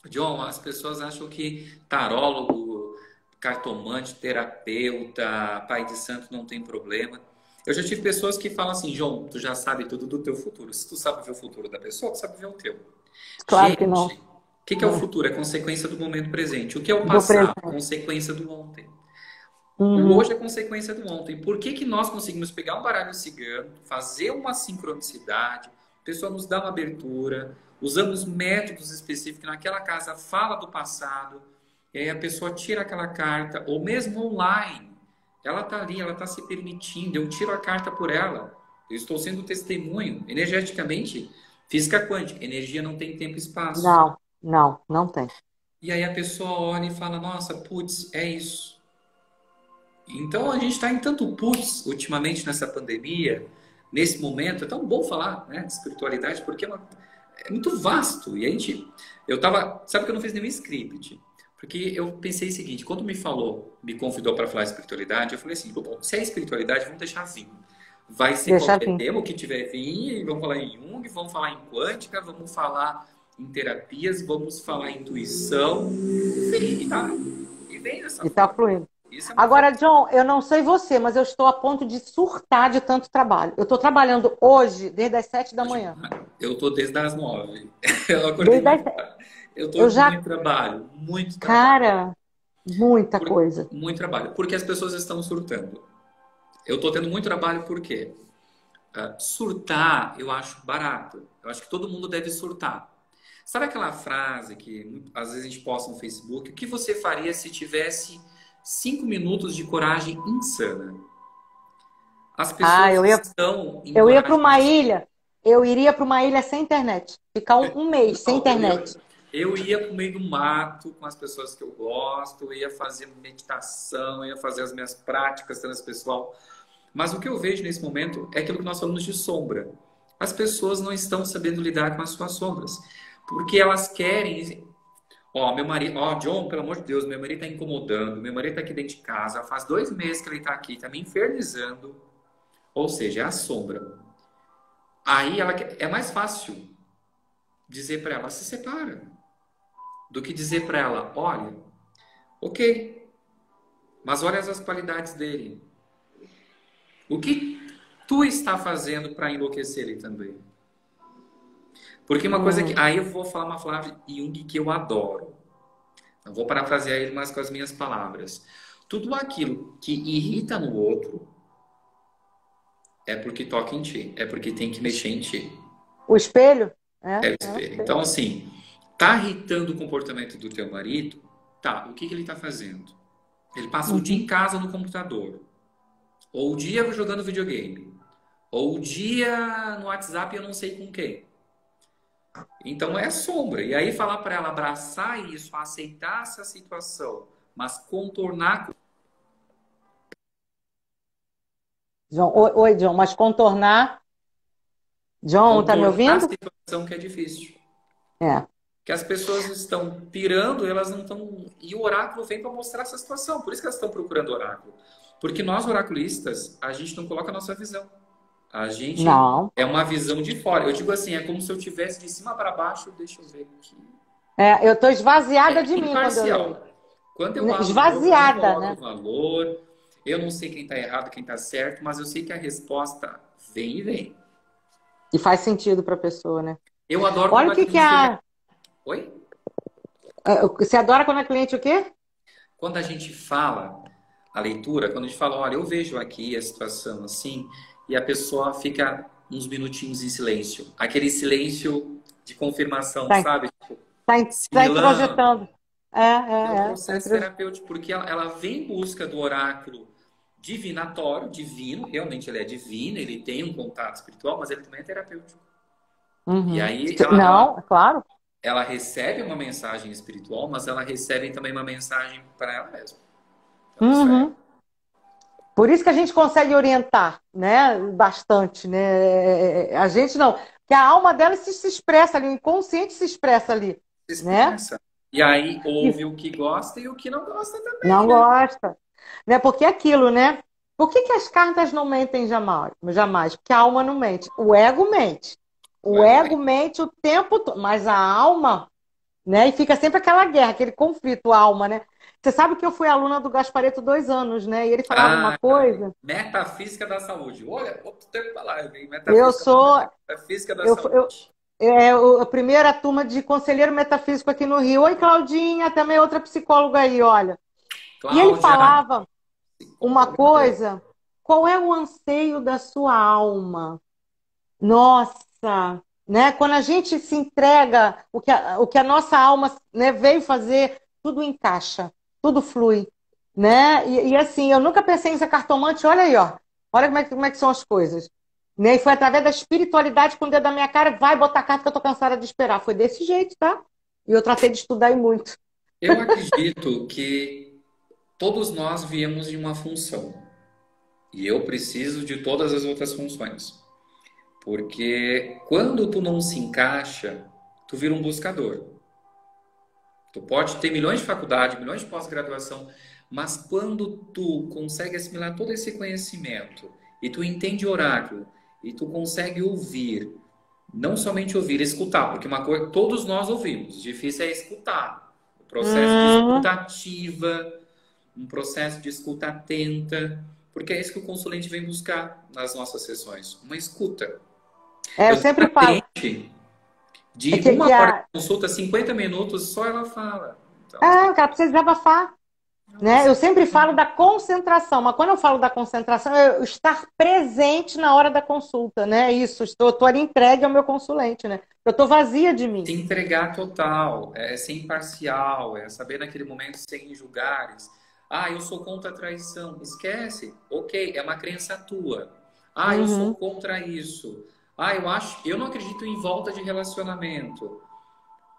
B: John, as pessoas acham que tarólogo, cartomante, terapeuta, pai de santo não tem problema. Eu já tive pessoas que falam assim, João, tu já sabe tudo do teu futuro. Se tu sabe ver o futuro da pessoa, tu sabe ver o teu.
A: Claro
B: Gente,
A: que não.
B: o que é o futuro? É consequência do momento presente. O que é o passado? Consequência do ontem. O hoje é consequência do ontem. Por que nós conseguimos pegar um baralho cigano, fazer uma sincronicidade, a pessoa nos dá uma abertura, usamos métodos específicos, naquela casa fala do passado, e aí a pessoa tira aquela carta, ou mesmo online, ela está ali, ela está se permitindo, eu tiro a carta por ela, eu estou sendo testemunho, energeticamente, física quântica, energia não tem tempo e espaço.
A: Não tem.
B: E aí a pessoa olha e fala, nossa, putz, é isso. Então a gente está em tanto putz ultimamente nessa pandemia, nesse momento, é tão bom falar, né, de espiritualidade, porque é muito vasto. E a gente, eu tava, sabe que eu não fiz nenhum script, porque eu pensei o seguinte, quando me falou, me convidou para falar de espiritualidade, eu falei assim, bom, se é espiritualidade, vamos deixar vir. Vai ser
A: Deixa
B: qualquer
A: assim.
B: tema, o que tiver vir, vamos falar em Jung, vamos falar em quântica, vamos falar em terapias, vamos falar em intuição, e tá, e vem dessa
A: E tá
B: forma.
A: fluindo.
B: Isso é uma
A: Agora, John, eu não sei você, mas eu estou a ponto de surtar de tanto trabalho. Eu estou trabalhando hoje, desde as 7 da
B: Hoje,
A: manhã.
B: eu tô desde as 9. Eu acordei
A: Desde as...
B: muito tarde. Eu tô
A: Eu
B: com
A: já,
B: muito trabalho, muito trabalho.
A: cara, muita coisa.
B: Muito trabalho. Porque as pessoas estão surtando. Eu tô tendo muito trabalho porque surtar eu acho barato. Eu acho que todo mundo deve surtar. Sabe aquela frase que às vezes a gente posta no Facebook? O que você faria se tivesse 5 minutos de coragem insana? As
A: Ah,
B: pessoas estão em
A: eu ia para
B: coragem
A: uma
B: insana.
A: ilha, eu iria para uma ilha sem internet. Ficar um mês sem
B: Não,
A: internet.
B: eu ia pro meio do mato com as pessoas que eu gosto, eu ia fazer meditação, eu ia fazer as minhas práticas transpessoal. Mas o que eu vejo nesse momento é aquilo que nós falamos de sombra. As pessoas não estão sabendo lidar com as suas sombras. Porque elas querem. Ó, meu marido, ó, John, pelo amor de Deus, meu marido tá incomodando, meu marido tá aqui dentro de casa, faz 2 meses que ele tá aqui, tá me infernizando. Ou seja, é a sombra. Aí é mais fácil dizer para ela, se separa, do que dizer para ela, olha, ok, mas olha as qualidades dele. O que tu está fazendo para enlouquecer ele também? Porque uma coisa que.
A: Hum.
B: Aí eu vou falar uma frase de Jung que eu adoro. Eu vou parafrasear ele mais com as minhas palavras. Tudo aquilo que irrita no outro é porque toca em ti, é porque tem que mexer em ti.
A: O espelho? É,
B: É o
A: é o
B: espelho.
A: espelho.
B: Então, assim, tá irritando o comportamento do teu marido? Tá, o que ele tá fazendo? Ele passa o dia
A: Uhum.
B: em casa no computador. Ou o dia jogando videogame. Ou o dia no WhatsApp eu não sei com quem. Então é sombra. E aí falar para ela abraçar isso, aceitar essa situação, mas contornar,
A: John, oi, John, mas contornar. John, tá me
B: contornar a
A: ouvindo?
B: situação que é difícil.
A: É.
B: Que as pessoas estão pirando, elas não estão. E o oráculo vem para mostrar essa situação. Por isso que elas estão procurando oráculo. Porque nós, oraculistas, a gente não coloca a nossa visão. A gente
A: Não.
B: é uma visão de fora. Eu digo assim, é como se eu tivesse de cima para baixo, deixa eu ver aqui.
A: É, eu tô esvaziada
B: É
A: de mim quando eu leio.
B: imparcial. Quando eu abro o jogo, eu não
A: Esvaziada,
B: coloco
A: né?
B: valor. Eu não sei quem está errado, quem está certo, mas eu sei que a resposta vem e vem.
A: E faz sentido para a pessoa, né?
B: Eu adoro
A: Olha
B: quando
A: o
B: a
A: que que
B: cliente chega.
A: a.
B: Oi?
A: Você adora quando a cliente o quê?
B: Quando a gente fala a leitura, quando a gente fala, olha, eu vejo aqui a situação assim, e a pessoa fica uns minutinhos em silêncio. Aquele silêncio de confirmação,
A: Tá,
B: sabe? Tipo,
A: tá
B: Similando.
A: introjetando.
B: É um
A: Tá
B: processo terapêutico, porque ela vem em busca do oráculo divinatório, divino, realmente ele é divino, ele tem um contato espiritual, mas ele também é terapêutico. E
A: Uhum.
B: aí
A: Não, é claro.
B: ela recebe uma mensagem espiritual, mas ela recebe também uma mensagem para ela mesma. Então isso é.
A: Uhum. Por isso que a gente consegue orientar, né? Bastante, né? A gente não. Que a alma dela se expressa ali, o inconsciente se expressa ali, né?
B: Expressa. E aí
A: E
B: ouve o que gosta e o que não gosta
A: não
B: também, né?
A: gosta. Né? Porque é aquilo, né? Por que que as cartas não mentem jamais? Jamais? Porque a alma não mente. O ego mente.
B: O
A: O
B: ego
A: ego
B: vem.
A: mente o tempo todo. Mas a alma, né? E fica sempre aquela guerra, aquele conflito, alma, né? Você sabe que eu fui aluna do Gaspareto 2 anos, né? E ele falava uma
B: Ah,
A: coisa.
B: metafísica da saúde. Olha, outro tempo para lá, hein?
A: Eu
B: Metafísica,
A: sou.
B: metafísica da
A: Eu, eu,
B: saúde.
A: a primeira turma de conselheiro metafísico aqui no Rio. Oi, Claudinha, também outra psicóloga aí, olha. E ele
B: Cláudia,
A: falava uma
B: psicóloga, é.
A: coisa: qual é o anseio da sua alma? Nossa, né? Quando a gente se entrega, o que a nossa alma, né, veio fazer, tudo encaixa, tudo flui, né? E assim, eu nunca pensei em ser cartomante, olha aí, ó. Olha como é que são as coisas. Né? E foi através da espiritualidade com o dedo da minha cara, vai botar carta que eu tô cansada de esperar. Foi desse jeito, tá? E eu tratei de estudar e muito.
B: Eu acredito que Todos nós viemos de uma função. E eu preciso de todas as outras funções. Porque quando tu não se encaixa, tu vira um buscador. Tu pode ter milhões de faculdade, milhões de pós-graduação, mas quando tu consegue assimilar todo esse conhecimento e tu entende oráculo e tu consegue ouvir, não somente ouvir, escutar, porque uma coisa todos nós ouvimos, difícil é escutar. O processo de escuta ativa, um processo de escuta atenta, porque é isso que o consulente vem buscar nas nossas sessões, uma escuta.
A: Eu
B: Eu tenho
A: sempre
B: uma
A: falo
B: cliente
A: é
B: de
A: que
B: uma hora de
A: a,
B: consulta, 50 minutos, só ela fala. Então,
A: o cara precisa desabafar. Né?
B: nossa,
A: Eu sempre falo da concentração, mas quando eu falo da concentração, é eu estar presente na hora da consulta, né? Isso, estou ali entregue ao meu consulente, né? Eu estou vazia de
B: se
A: mim.
B: entregar total, é ser imparcial, é saber naquele momento sem julgares. Ah, eu sou contra a traição. Esquece. Ok, é uma crença tua. Ah, eu sou
A: Uhum.
B: contra isso. Ah, eu não acredito em volta de relacionamento.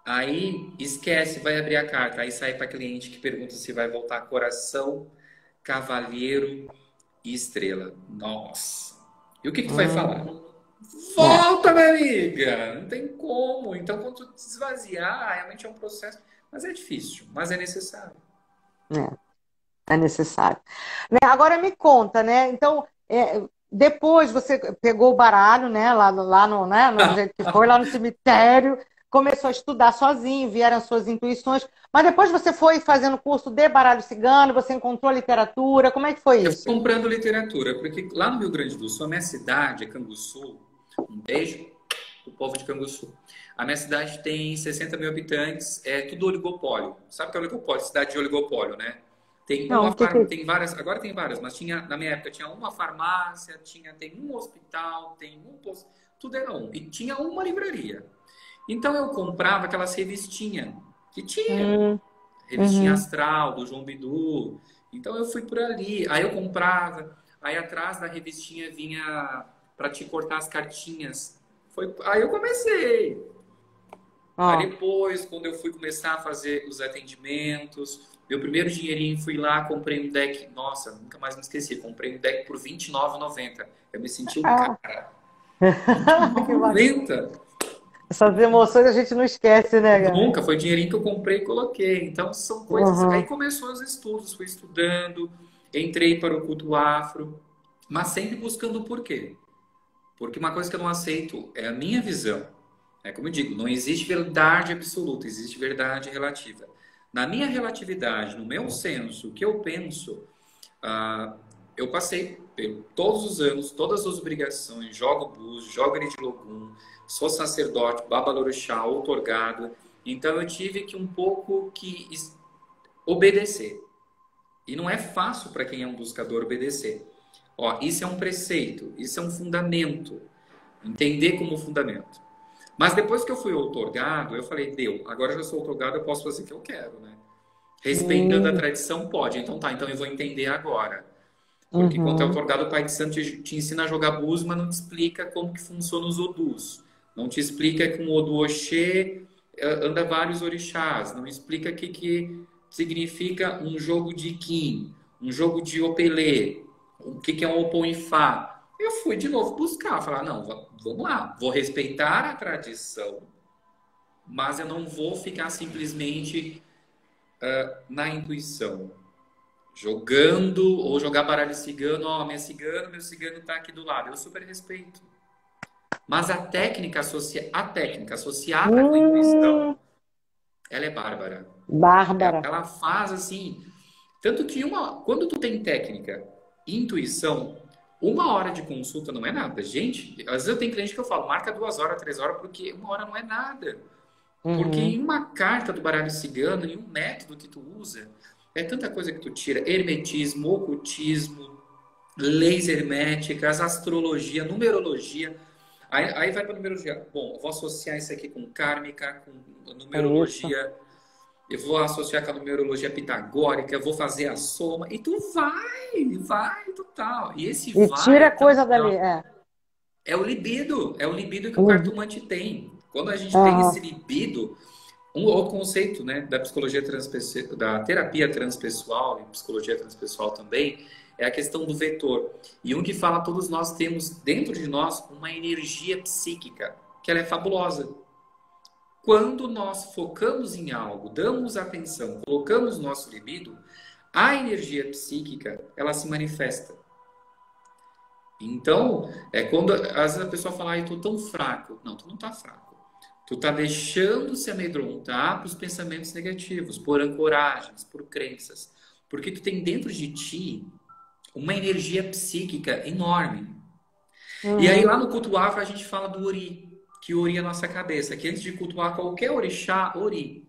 B: Aí esquece, vai abrir a carta. Aí sai para cliente que pergunta se vai voltar coração, cavaleiro e estrela. Nossa. E o que tu vai falar?
A: É,
B: Volta, minha amiga! Não tem como. Então, quando tu te esvaziar, realmente é um processo. Mas é difícil, mas é necessário.
A: é necessário. Né? Agora me conta, né? Então, depois você pegou o baralho, né? Lá no, né? Do jeito que foi, lá no cemitério, começou a estudar sozinho, vieram as suas intuições. Mas depois você foi fazendo curso de baralho cigano, você encontrou literatura, como é que foi
B: Eu fui
A: isso?
B: comprando literatura, porque lá no Rio Grande do Sul, a minha cidade é Canguçu. Um beijo pro povo de Canguçu. A minha cidade tem 60 mil habitantes, é tudo oligopólio. Sabe o que é oligopólio? Cidade de oligopólio, né?
A: Não, o que que é isso?
B: Tem várias, agora tem várias, mas tinha, na minha época tinha uma farmácia, tem um hospital, tem um posto, tudo era um. E tinha uma livraria. Então eu comprava aquelas revistinhas que tinha.
A: Hum,
B: Revistinha
A: uhum.
B: Astral, do João Bidu. Então eu fui por ali. Aí eu comprava. Aí atrás da revistinha vinha para te cortar as cartinhas. Aí eu comecei. Aí
A: Ó,
B: depois, quando eu fui começar a fazer os atendimentos, meu primeiro dinheirinho, fui lá, comprei um deck. Nossa, nunca mais me esqueci. Comprei um deck por R$ 29,90. Eu me senti um
A: ah,
B: cara.
A: que bacana.
B: R$ 29,90.
A: Essas emoções a gente não esquece, né, cara?
B: Nunca, foi dinheirinho que eu comprei e coloquei. Então, são coisas. Aí
A: Uhum.
B: começou os estudos, fui estudando, entrei para o culto afro, mas sempre buscando o porquê. Porque uma coisa que eu não aceito é a minha visão. É como eu digo, não existe verdade absoluta, existe verdade relativa. Na minha relatividade, no meu senso, o que eu penso, ah, eu passei por todos os anos, todas as obrigações, jogo búzios, jogo Eridilogum, sou sacerdote, babalorixá, outorgado. Então eu tive que um pouco que obedecer. E não é fácil para quem é um buscador obedecer. Ó, isso é um preceito, isso é um fundamento. Entender como fundamento. Mas depois que eu fui outorgado, eu falei, deu, agora eu já sou outorgado, eu posso fazer o que eu quero, né? Respeitando a
A: Hum,
B: tradição, pode. Então tá, então eu vou entender agora. Porque quando é
A: uhum.
B: otorgado, o Pai de Santo te ensina a jogar búzios, mas não te explica como que funciona os odus. Não te explica que com o Odu Oxê anda vários orixás. Não explica o que significa um jogo de Kim, um jogo de Opelê, o que é um Opoifá. Eu fui de novo buscar, falar, não, vamos lá, vou respeitar a tradição, mas eu não vou ficar simplesmente na intuição. Jogando, ou jogar baralho cigano, ó, minha cigano, meu cigano tá aqui do lado. Eu super respeito. Mas a técnica associada com a intuição,
A: Hum,
B: ela é bárbara.
A: Bárbara.
B: Ela faz assim. Tanto que quando tu tem técnica e intuição, 1 hora de consulta não é nada. Gente, às vezes eu tenho cliente que eu falo, marca 2 horas, 3 horas, porque 1 hora não é nada. Porque
A: Uhum.
B: em uma carta do baralho cigano, em um método que tu usa, é tanta coisa que tu tira. Hermetismo, ocultismo, leis herméticas, astrologia, numerologia. Aí vai para numerologia. Bom, eu vou associar isso aqui com kármica, com
A: É isso.
B: numerologia. Eu vou associar com a numerologia pitagórica, eu vou fazer a soma. E tu vai total. E esse
A: E
B: vai
A: tira
B: é tão
A: coisa dali.
B: legal.
A: É.
B: É o libido que o
A: Uhum.
B: cartomante tem. Quando a gente tem esse
A: Aham.
B: libido, Um outro conceito, né, da psicologia da terapia transpessoal e psicologia transpessoal também é a questão do vetor. E um que fala todos nós temos dentro de nós uma energia psíquica que ela é fabulosa. Quando nós focamos em algo, damos atenção, colocamos nosso libido, a energia psíquica ela se manifesta. Então, é quando às vezes a pessoa fala, eu tô tão fraco. Não, tu não tá fraco. Tu tá deixando se amedrontar por pensamentos negativos, por ancoragens, por crenças. Porque tu tem dentro de ti uma energia psíquica enorme. E aí lá no culto afro a gente fala do Ori, que o Ori é a nossa cabeça, que antes de cultuar qualquer orixá, Ori.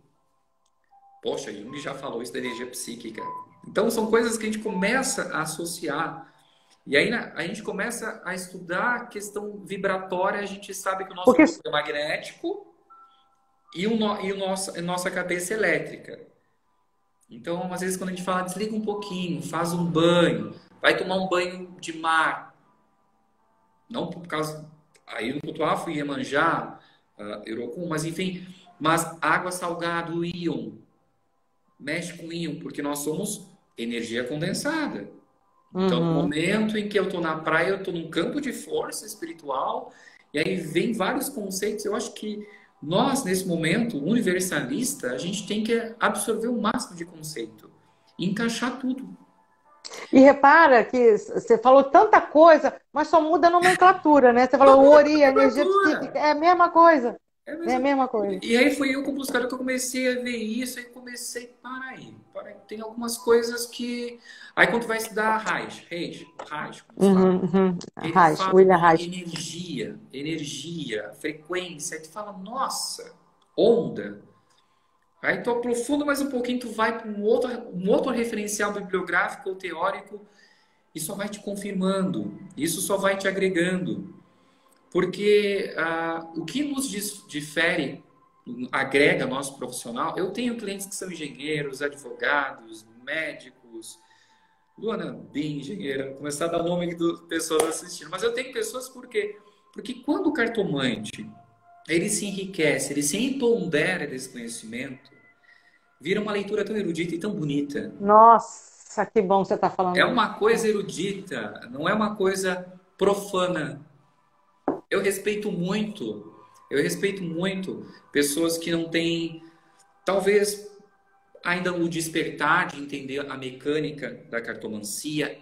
B: Poxa, Jung já falou isso da energia psíquica. Então são coisas que a gente começa a associar. E aí a gente começa a estudar a questão vibratória, a gente sabe que o nosso corpo é magnético e a nossa cabeça é elétrica. Então, às vezes, quando a gente fala, desliga um pouquinho, faz um banho, vai tomar um banho de mar. Não por causa... Aí no Culto Afro, Iemanjá, Eurocum, mas enfim... Mas água salgada, o íon, mexe com o íon, porque nós somos energia condensada. Então, no momento em que eu estou na praia, eu estou num campo de força espiritual, e aí vem vários conceitos. Eu acho que nós, nesse momento, universalista, a gente tem que absorver o máximo de conceito e encaixar tudo.
A: E repara que você falou tanta coisa, mas só muda a nomenclatura, né? Você falou o Ori, a energia psíquica, é a mesma coisa. É a mesma coisa.
B: E aí foi eu como buscador que eu comecei a ver isso, aí comecei, para aí, tem algumas coisas que... Aí quando tu vai estudar Reich, ele fala
A: William
B: de
A: Reich.
B: energia, frequência, aí tu fala, nossa, onda. Aí tu aprofunda mais um pouquinho, tu vai para um outro referencial bibliográfico ou teórico e só vai te confirmando, isso só vai te agregando. Porque o que nos difere, agrega nosso profissional, eu tenho clientes que são engenheiros, advogados, médicos, Luana, bem engenheira, começar a dar nome de pessoas assistindo, mas eu tenho pessoas porque quando o cartomante ele se enriquece, ele se empodera desse conhecimento, vira uma leitura tão erudita e tão bonita.
A: Nossa, que bom você está falando.
B: É uma coisa erudita, não é uma coisa profana. Eu respeito muito pessoas que não têm, talvez, ainda o despertar de entender a mecânica da cartomancia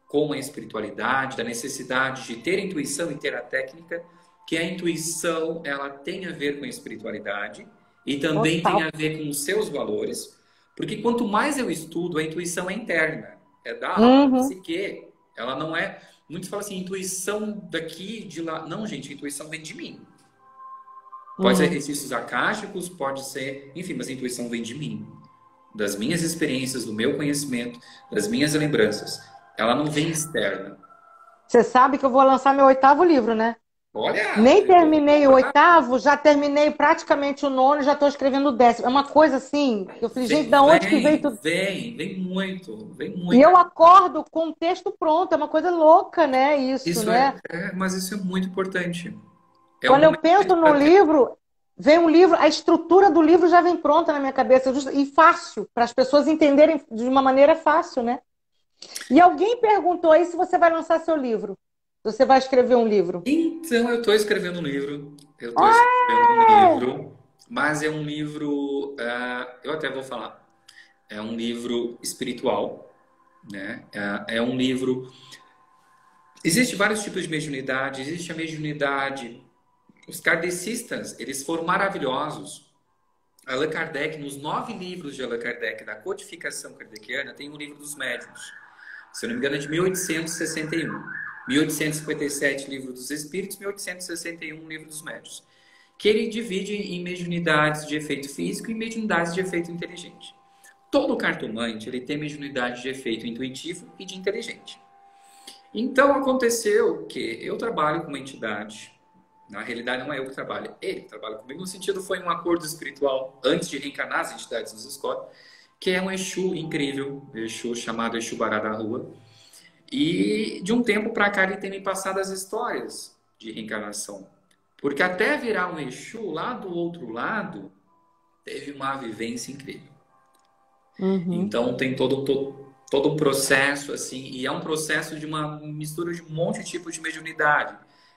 B: com a espiritualidade, da necessidade de ter a intuição e ter a técnica, que a intuição ela tem a ver com a espiritualidade e também tem a ver com os seus valores, porque quanto mais eu estudo, a intuição é interna, é da alma, psique, ela não é... Muitos falam assim, intuição daqui, de lá. Não, gente, a intuição vem de mim. Pode ser exercícios akáshicos, pode ser... Enfim, mas a intuição vem de mim. Das minhas experiências, do meu conhecimento, das minhas lembranças. Ela não vem externa.
A: Você sabe que eu vou lançar meu 8º livro, né?
B: Olha!
A: Nem terminei o 8º, já terminei praticamente o 9º, já estou escrevendo o 10º. É uma coisa assim, que eu falei, gente, da onde que veio tudo?
B: Vem muito.
A: E eu acordo com o texto pronto, é uma coisa louca, né? Isso né?
B: Mas isso é muito importante.
A: Quando eu penso no livro, vem um livro, a estrutura do livro já vem pronta na minha cabeça, e fácil, para as pessoas entenderem de uma maneira fácil, né? E alguém perguntou aí se você vai lançar seu livro. Você vai escrever um livro?
B: Então, eu estou escrevendo um livro. Mas é um livro... eu até vou falar. É um livro espiritual, né? É um livro... Existem vários tipos de mediunidade. Existe a mediunidade... Os kardecistas, eles foram maravilhosos. Allan Kardec, nos 9 livros de Allan Kardec, da codificação kardeciana, tem um livro dos médiuns. Se eu não me engano, é de 1861. 1857, livro dos espíritos, 1861, livro dos médiuns. Que ele divide em mediunidades de efeito físico e mediunidades de efeito inteligente. Todo cartomante ele tem mediunidade de efeito intuitivo e de inteligente. Então aconteceu que eu trabalho com uma entidade, na realidade não é eu que trabalho, ele trabalha comigo, no sentido foi um acordo espiritual, antes de reencarnar, as entidades nos escolhem, que é um Exu incrível, Exu chamado Exu Bará da Rua. E de um tempo para cá ele tem me passado as histórias de reencarnação. Porque até virar um Exu lá do outro lado, teve uma vivência incrível.
A: Uhum.
B: Então tem todo um processo assim, e é um processo de uma mistura de um monte de tipos de mediunidade.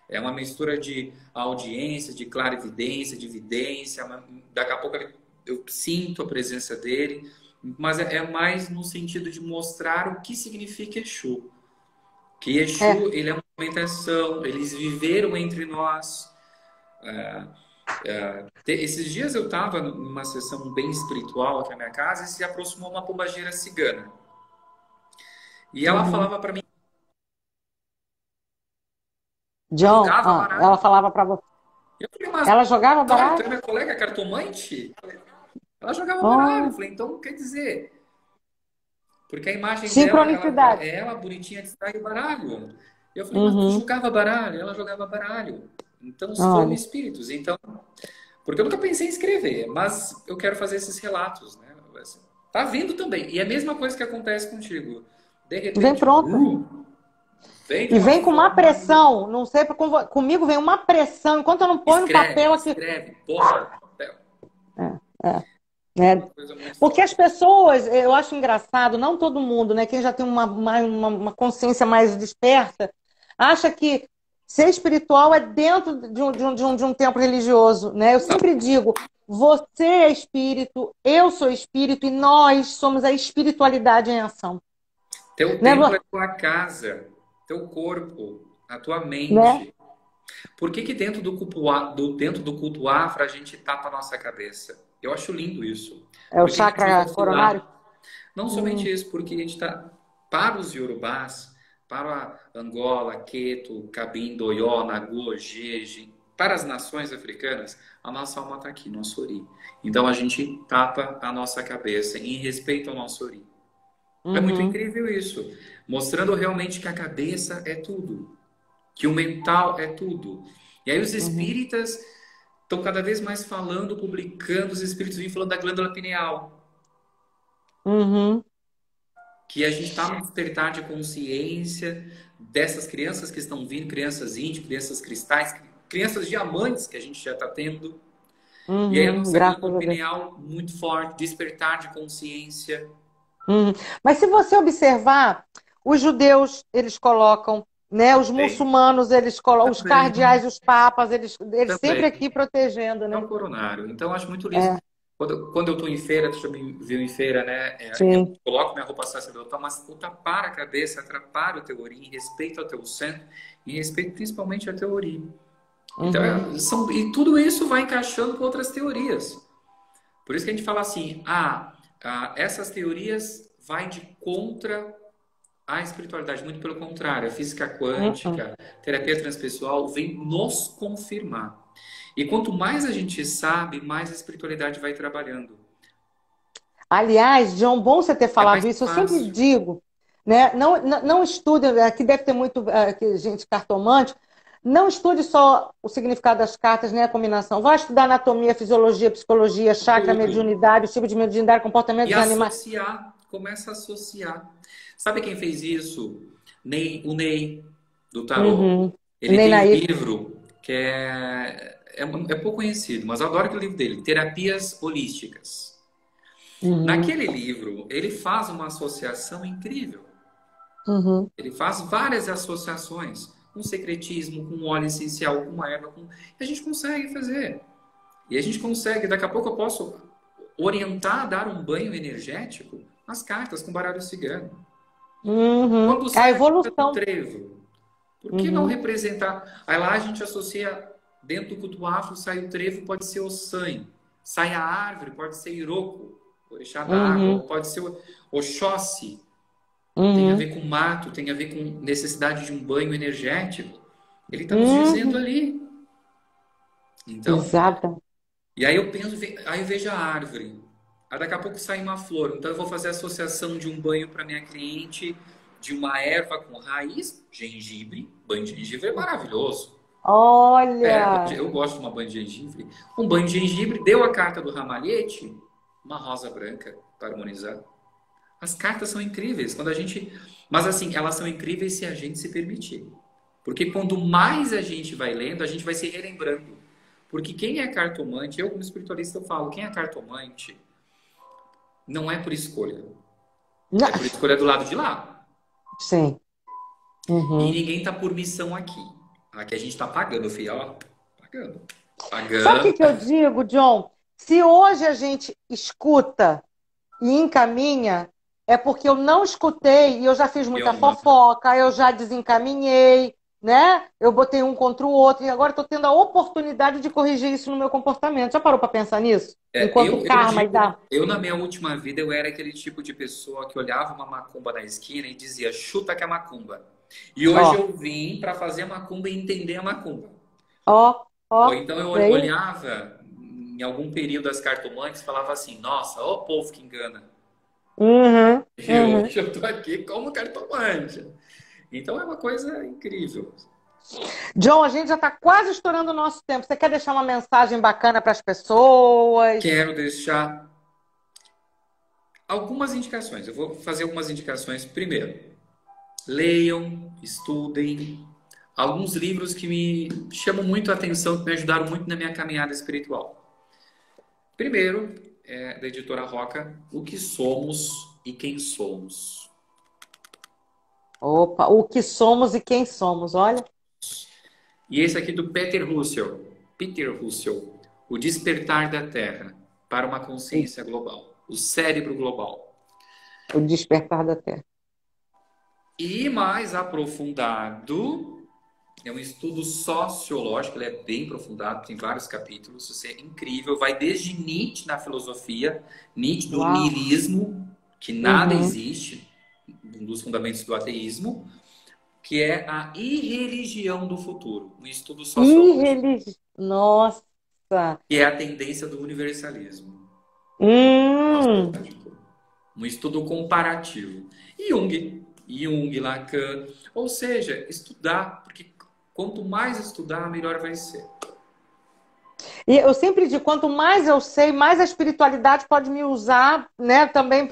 B: É uma mistura de audiência, de clarividência, de vidência. Daqui a pouco eu sinto a presença dele, mas é mais no sentido de mostrar o que significa Exu. Que
A: É.
B: Exu, ele é uma movimentação, eles viveram entre nós. Esses dias eu estava numa sessão bem espiritual aqui na minha casa e se aproximou uma pombagira cigana. E ela
A: Uhum.
B: falava para mim, ela
A: John,
B: jogava
A: ela
B: baralho.
A: falava para você.
B: Eu falei, mas
A: Ela jogava
B: olha, tu
A: baralho?
B: é minha colega cartomante? Ela jogava baralho. Eu
A: Oh,
B: falei, então quer dizer, porque a imagem dela,
A: sincronicidade.
B: é ela bonitinha que sai o baralho. Eu falei, mas tu
A: Uhum.
B: jogava baralho? Ela jogava baralho. Então foram
A: Olha.
B: espíritos. Então, porque eu nunca pensei em escrever, mas eu quero fazer esses relatos, né? Tá vindo também. E é a mesma coisa que acontece contigo. De
A: Vem
B: repente,
A: pronta.
B: vem de
A: E
B: uma
A: vem com uma
B: forma.
A: pressão, não sei, comigo vem uma pressão, enquanto eu não ponho no
B: Escreve,
A: papel aqui.
B: escreve, bota no papel.
A: É, é,
B: É
A: né?
B: uma coisa muito
A: Porque as
B: forte.
A: pessoas, eu acho engraçado, não todo mundo, né? Quem já tem uma consciência mais desperta, acha que ser espiritual é dentro de um templo religioso, né? Eu
B: Não,
A: sempre digo, você é espírito, eu sou espírito e nós somos a espiritualidade em ação,
B: teu
A: né?
B: templo é tua casa, teu corpo, a tua
A: Né?
B: mente. Por que que dentro do culto afro a gente tapa a nossa cabeça? Eu acho lindo isso.
A: É o
B: Porque a gente usa
A: chakra coronário.
B: fila. Não
A: Hum,
B: somente isso, porque a gente está para os iorubás, para Angola, Queto, Cabinda, Oió, Nagô, Jeje, para as nações africanas, a nossa alma está aqui, nosso ori. Então a gente tapa a nossa cabeça em respeito ao nosso ori. É muito
A: uhum,
B: incrível isso, mostrando realmente que a cabeça é tudo, que o mental é tudo. E aí os
A: uhum,
B: espíritas estão cada vez mais falando, publicando, os espíritos vêm falando da glândula pineal,
A: uhum.
B: que a gente está no despertar de consciência dessas crianças que estão vindo, crianças índias, crianças cristais, crianças diamantes que a gente já está tendo. E aí a
A: Uhum,
B: nossa
A: graças
B: glândula
A: a Deus.
B: pineal muito forte, despertar de consciência.
A: Uhum. Mas se você observar, os judeus, eles colocam, né? Os
B: Também,
A: muçulmanos, eles colocam, os
B: também,
A: cardeais, os papas, eles sempre
B: também.
A: aqui protegendo,
B: É
A: né?
B: um coronário. Então, eu acho muito lindo.
A: É,
B: Quando eu estou em feira, tu já me viu em feira, né? Eu
A: sim.
B: coloco minha roupa sacerdotal, mas o tapar a cabeça, atrapalha o teu ori, em respeito ao teu centro, em respeito principalmente ao teu ori. Então,
A: Uhum.
B: e tudo isso vai encaixando com outras teorias. Por isso que a gente fala assim, essas teorias vai de contra a espiritualidade, muito pelo contrário, a física
A: Uhum.
B: quântica, terapia transpessoal vem nos confirmar. E quanto mais a gente sabe, mais a espiritualidade vai trabalhando.
A: Aliás, João, bom você ter
B: É mais
A: falado isso. Eu sempre
B: fácil.
A: digo, né? Não estude, aqui deve ter muito aqui, gente cartomante. Não estude só o significado das cartas, nem a combinação. Vai estudar anatomia, fisiologia, psicologia, chakra,
B: Tudo.
A: mediunidade, o tipo de mediunidade, comportamento
B: E
A: dos animais.
B: associar, começa a associar. Sabe quem fez isso? O Ney, do Tarô.
A: Uhum.
B: Ele
A: Nem
B: tem um
A: naif.
B: livro que é pouco conhecido, mas eu adoro aquele livro dele, Terapias Holísticas.
A: Uhum.
B: Naquele livro, ele faz uma associação incrível.
A: Uhum.
B: Ele faz várias associações com secretismo, com óleo essencial, com erva, e a gente consegue fazer. E a gente consegue, daqui a pouco eu posso orientar, dar um banho energético nas cartas com baralho cigano.
A: Uhum.
B: Quando
A: A
B: sai a carta do
A: evolução.
B: trevo, por que não
A: Uhum.
B: representar? Aí lá a gente associa, dentro do culto afro, sai o trevo, pode ser o sangue. Sai a árvore, pode ser Iroko, o orixá da água, ou
A: Uhum.
B: pode ser o Oxóssi. Tem a
A: Uhum.
B: ver com mato, tem a ver com necessidade de um banho energético. Ele está nos dizendo
A: Uhum.
B: ali. Então,
A: Exato.
B: e aí eu penso, aí eu vejo a árvore. Aí daqui a pouco sai uma flor. Então eu vou fazer a associação de um banho para minha cliente, de uma erva com raiz, gengibre. Banho de gengibre é maravilhoso.
A: Olha.
B: Eu gosto de uma banho de gengibre. Um banho de gengibre, deu a carta do ramalhete, uma rosa branca para harmonizar. As cartas são incríveis. Quando a gente. Mas assim, elas são incríveis se a gente se permitir. Porque quanto mais a gente vai lendo, a gente vai se relembrando. Porque quem é cartomante, eu como espiritualista eu falo, quem é cartomante não é por escolha.
A: Não.
B: É por escolha do lado de lá.
A: Sim.
B: E
A: Uhum.
B: ninguém tá por missão aqui. Aqui a gente tá pagando, filho, ó. Pagando.
A: Sabe o que
B: Pagando.
A: que eu digo, John? Se hoje a gente escuta e encaminha, é porque eu não escutei e eu já fiz muita
B: Pior.
A: fofoca, eu já desencaminhei, né? Eu botei um contra o outro e agora estou tendo a oportunidade de corrigir isso no meu comportamento. Já parou para pensar nisso? Enquanto o
B: Eu
A: karma
B: digo,
A: dá.
B: eu na minha última vida eu era aquele tipo de pessoa que olhava uma macumba na esquina e dizia, chuta que é macumba. E hoje
A: Ó,
B: eu vim para fazer a macumba e entender a macumba. Ou
A: ó,
B: então eu
A: aí.
B: olhava em algum período das cartomantes e falava assim, nossa, ó o povo que engana.
A: Uhum,
B: E
A: uhum.
B: hoje eu tô aqui como cartomante. Então é uma coisa incrível.
A: John, a gente já está quase estourando o nosso tempo. Você quer deixar uma mensagem bacana para as pessoas?
B: Quero deixar algumas indicações. Eu vou fazer algumas indicações. Primeiro, leiam, estudem. Alguns livros que me chamam muito a atenção, que me ajudaram muito na minha caminhada espiritual. Primeiro, é da editora Roca, O que Somos e Quem Somos.
A: Opa, o que somos e quem somos, olha.
B: E esse aqui do Peter Russell, O Despertar da Terra para uma Consciência Global, o Cérebro Global.
A: O despertar da terra.
B: E mais aprofundado, é um estudo sociológico, ele é bem aprofundado, tem vários capítulos, isso é incrível, vai desde Nietzsche na filosofia, Nietzsche do
A: Uau.
B: niilismo, que nada
A: Uhum.
B: existe, um dos fundamentos do ateísmo, que é a irreligião do futuro, um estudo sociológico,
A: Nossa.
B: que é a tendência do universalismo
A: Hum.
B: sociológico, um estudo comparativo. E Jung, Lacan, ou seja, estudar, porque quanto mais estudar, melhor vai ser.
A: E eu sempre digo, quanto mais eu sei, mais a espiritualidade pode me usar, né, também,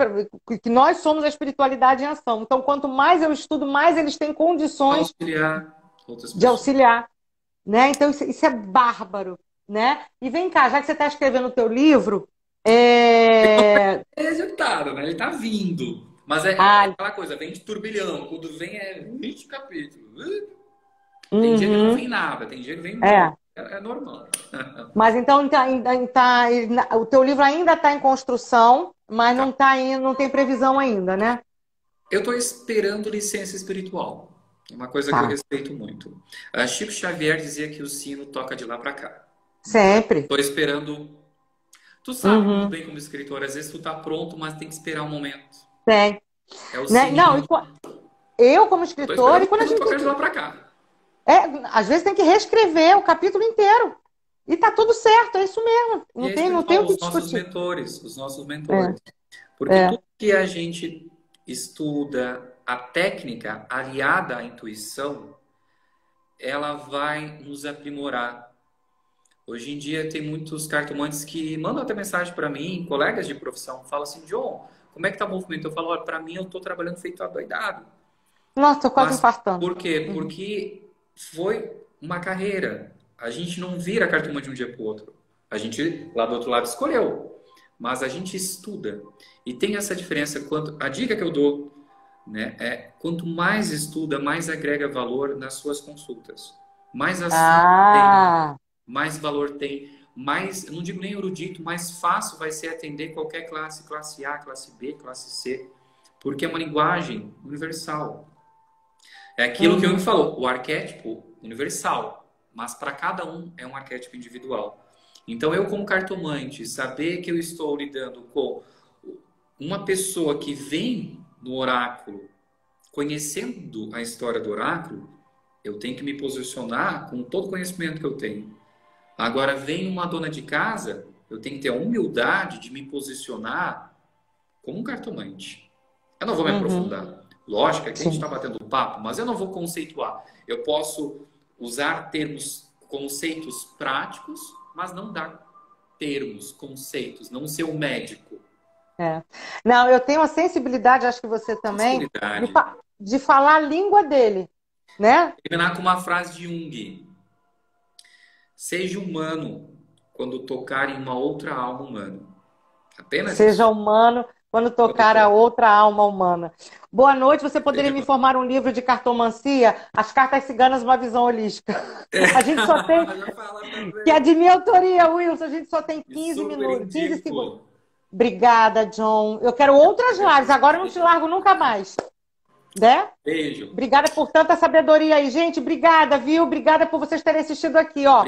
A: que nós somos a espiritualidade em ação. Então, quanto mais eu estudo, mais eles têm condições
B: Auxiliar outras
A: de
B: pessoas.
A: auxiliar, né? Então, isso é bárbaro, né? E vem cá, já que você está escrevendo o teu livro,
B: É resultado, né? Ele está vindo. Mas é
A: Ah,
B: aquela coisa, vem de turbilhão. Quando vem é 20 capítulos. Tem dia que não
A: uhum,
B: vem nada, tem dia que vem muito.
A: é.
B: É normal.
A: Mas então o teu livro ainda está em construção, mas
B: Tá.
A: não tá indo, não tem previsão ainda, né?
B: Eu estou esperando licença espiritual. É uma coisa que eu
A: Tá.
B: respeito muito. Chico Xavier dizia que o sino toca de lá para cá. Então,
A: Sempre.
B: estou esperando. Tu sabe muito
A: Uhum.
B: bem como escritor, às vezes tu tá pronto, mas tem que esperar um momento.
A: Tem.
B: É o
A: Né? Não,
B: sininho.
A: eu como
B: Eu tô
A: escritor,
B: esperando
A: e
B: o
A: quando a
B: sino
A: gente tem
B: tocar de lá
A: que.
B: para cá.
A: Às vezes tem que reescrever o capítulo inteiro. E tá tudo certo, é isso mesmo.
B: E
A: Não
B: é isso
A: tem,
B: que eu
A: não tem o
B: falo,
A: que discutir.
B: os nossos
A: É,
B: mentores. Porque
A: é.
B: tudo que a gente estuda, a técnica aliada à intuição, ela vai nos aprimorar. Hoje em dia tem muitos cartomantes que mandam até mensagem para mim, colegas de profissão, falam assim, John, como é que tá o movimento? Eu falo, olha, para mim eu tô trabalhando feito adoidado.
A: Nossa, tô quase
B: Mas
A: infartando.
B: por quê?
A: Uhum.
B: Porque foi uma carreira. A gente não vira cartomante de um dia para o outro. A gente, lá do outro lado, escolheu. Mas a gente estuda. E tem essa diferença. A dica que eu dou, né, é quanto mais estuda, mais agrega valor nas suas consultas. Mais ação tem,
A: Ah,
B: mais valor tem, mais, eu não digo nem erudito, mais fácil vai ser atender qualquer classe, classe A, classe B, classe C, porque é uma linguagem universal. É aquilo que eu me
A: uhum.
B: falou, o arquétipo universal, mas para cada um é um arquétipo individual. Então eu como cartomante, saber que eu estou lidando com uma pessoa que vem no oráculo, conhecendo a história do oráculo, eu tenho que me posicionar com todo o conhecimento que eu tenho. Agora vem uma dona de casa, eu tenho que ter a humildade de me posicionar como um cartomante. Eu não vou me
A: Uhum.
B: aprofundar. Lógico, aqui a gente
A: Sim.
B: está batendo papo, mas eu não vou conceituar. Eu posso usar termos, conceitos práticos, mas não dar termos, conceitos, não ser um médico.
A: É. Não, eu tenho a sensibilidade, acho que você também,
B: Sensibilidade.
A: de falar a língua dele, né?
B: Terminar com uma frase de Jung. Seja humano quando tocar em uma outra alma humana. Apenas
A: Seja
B: isso.
A: humano quando
B: Quando
A: tocar a
B: tocar.
A: outra alma humana. Boa noite, você poderia
B: Seja
A: me informar um livro de cartomancia? As cartas ciganas, uma visão holística. A gente só tem,
B: Já fala
A: que é
B: também.
A: de minha autoria, Wilson, a gente só tem
B: E
A: 15
B: super
A: minutos, 15 segundos.
B: indico.
A: Obrigada, John. Eu quero outras lives, agora eu não te largo nunca mais. Né?
B: Beijo.
A: Obrigada por tanta sabedoria aí, gente. Obrigada, viu? Obrigada por vocês terem assistido aqui, ó.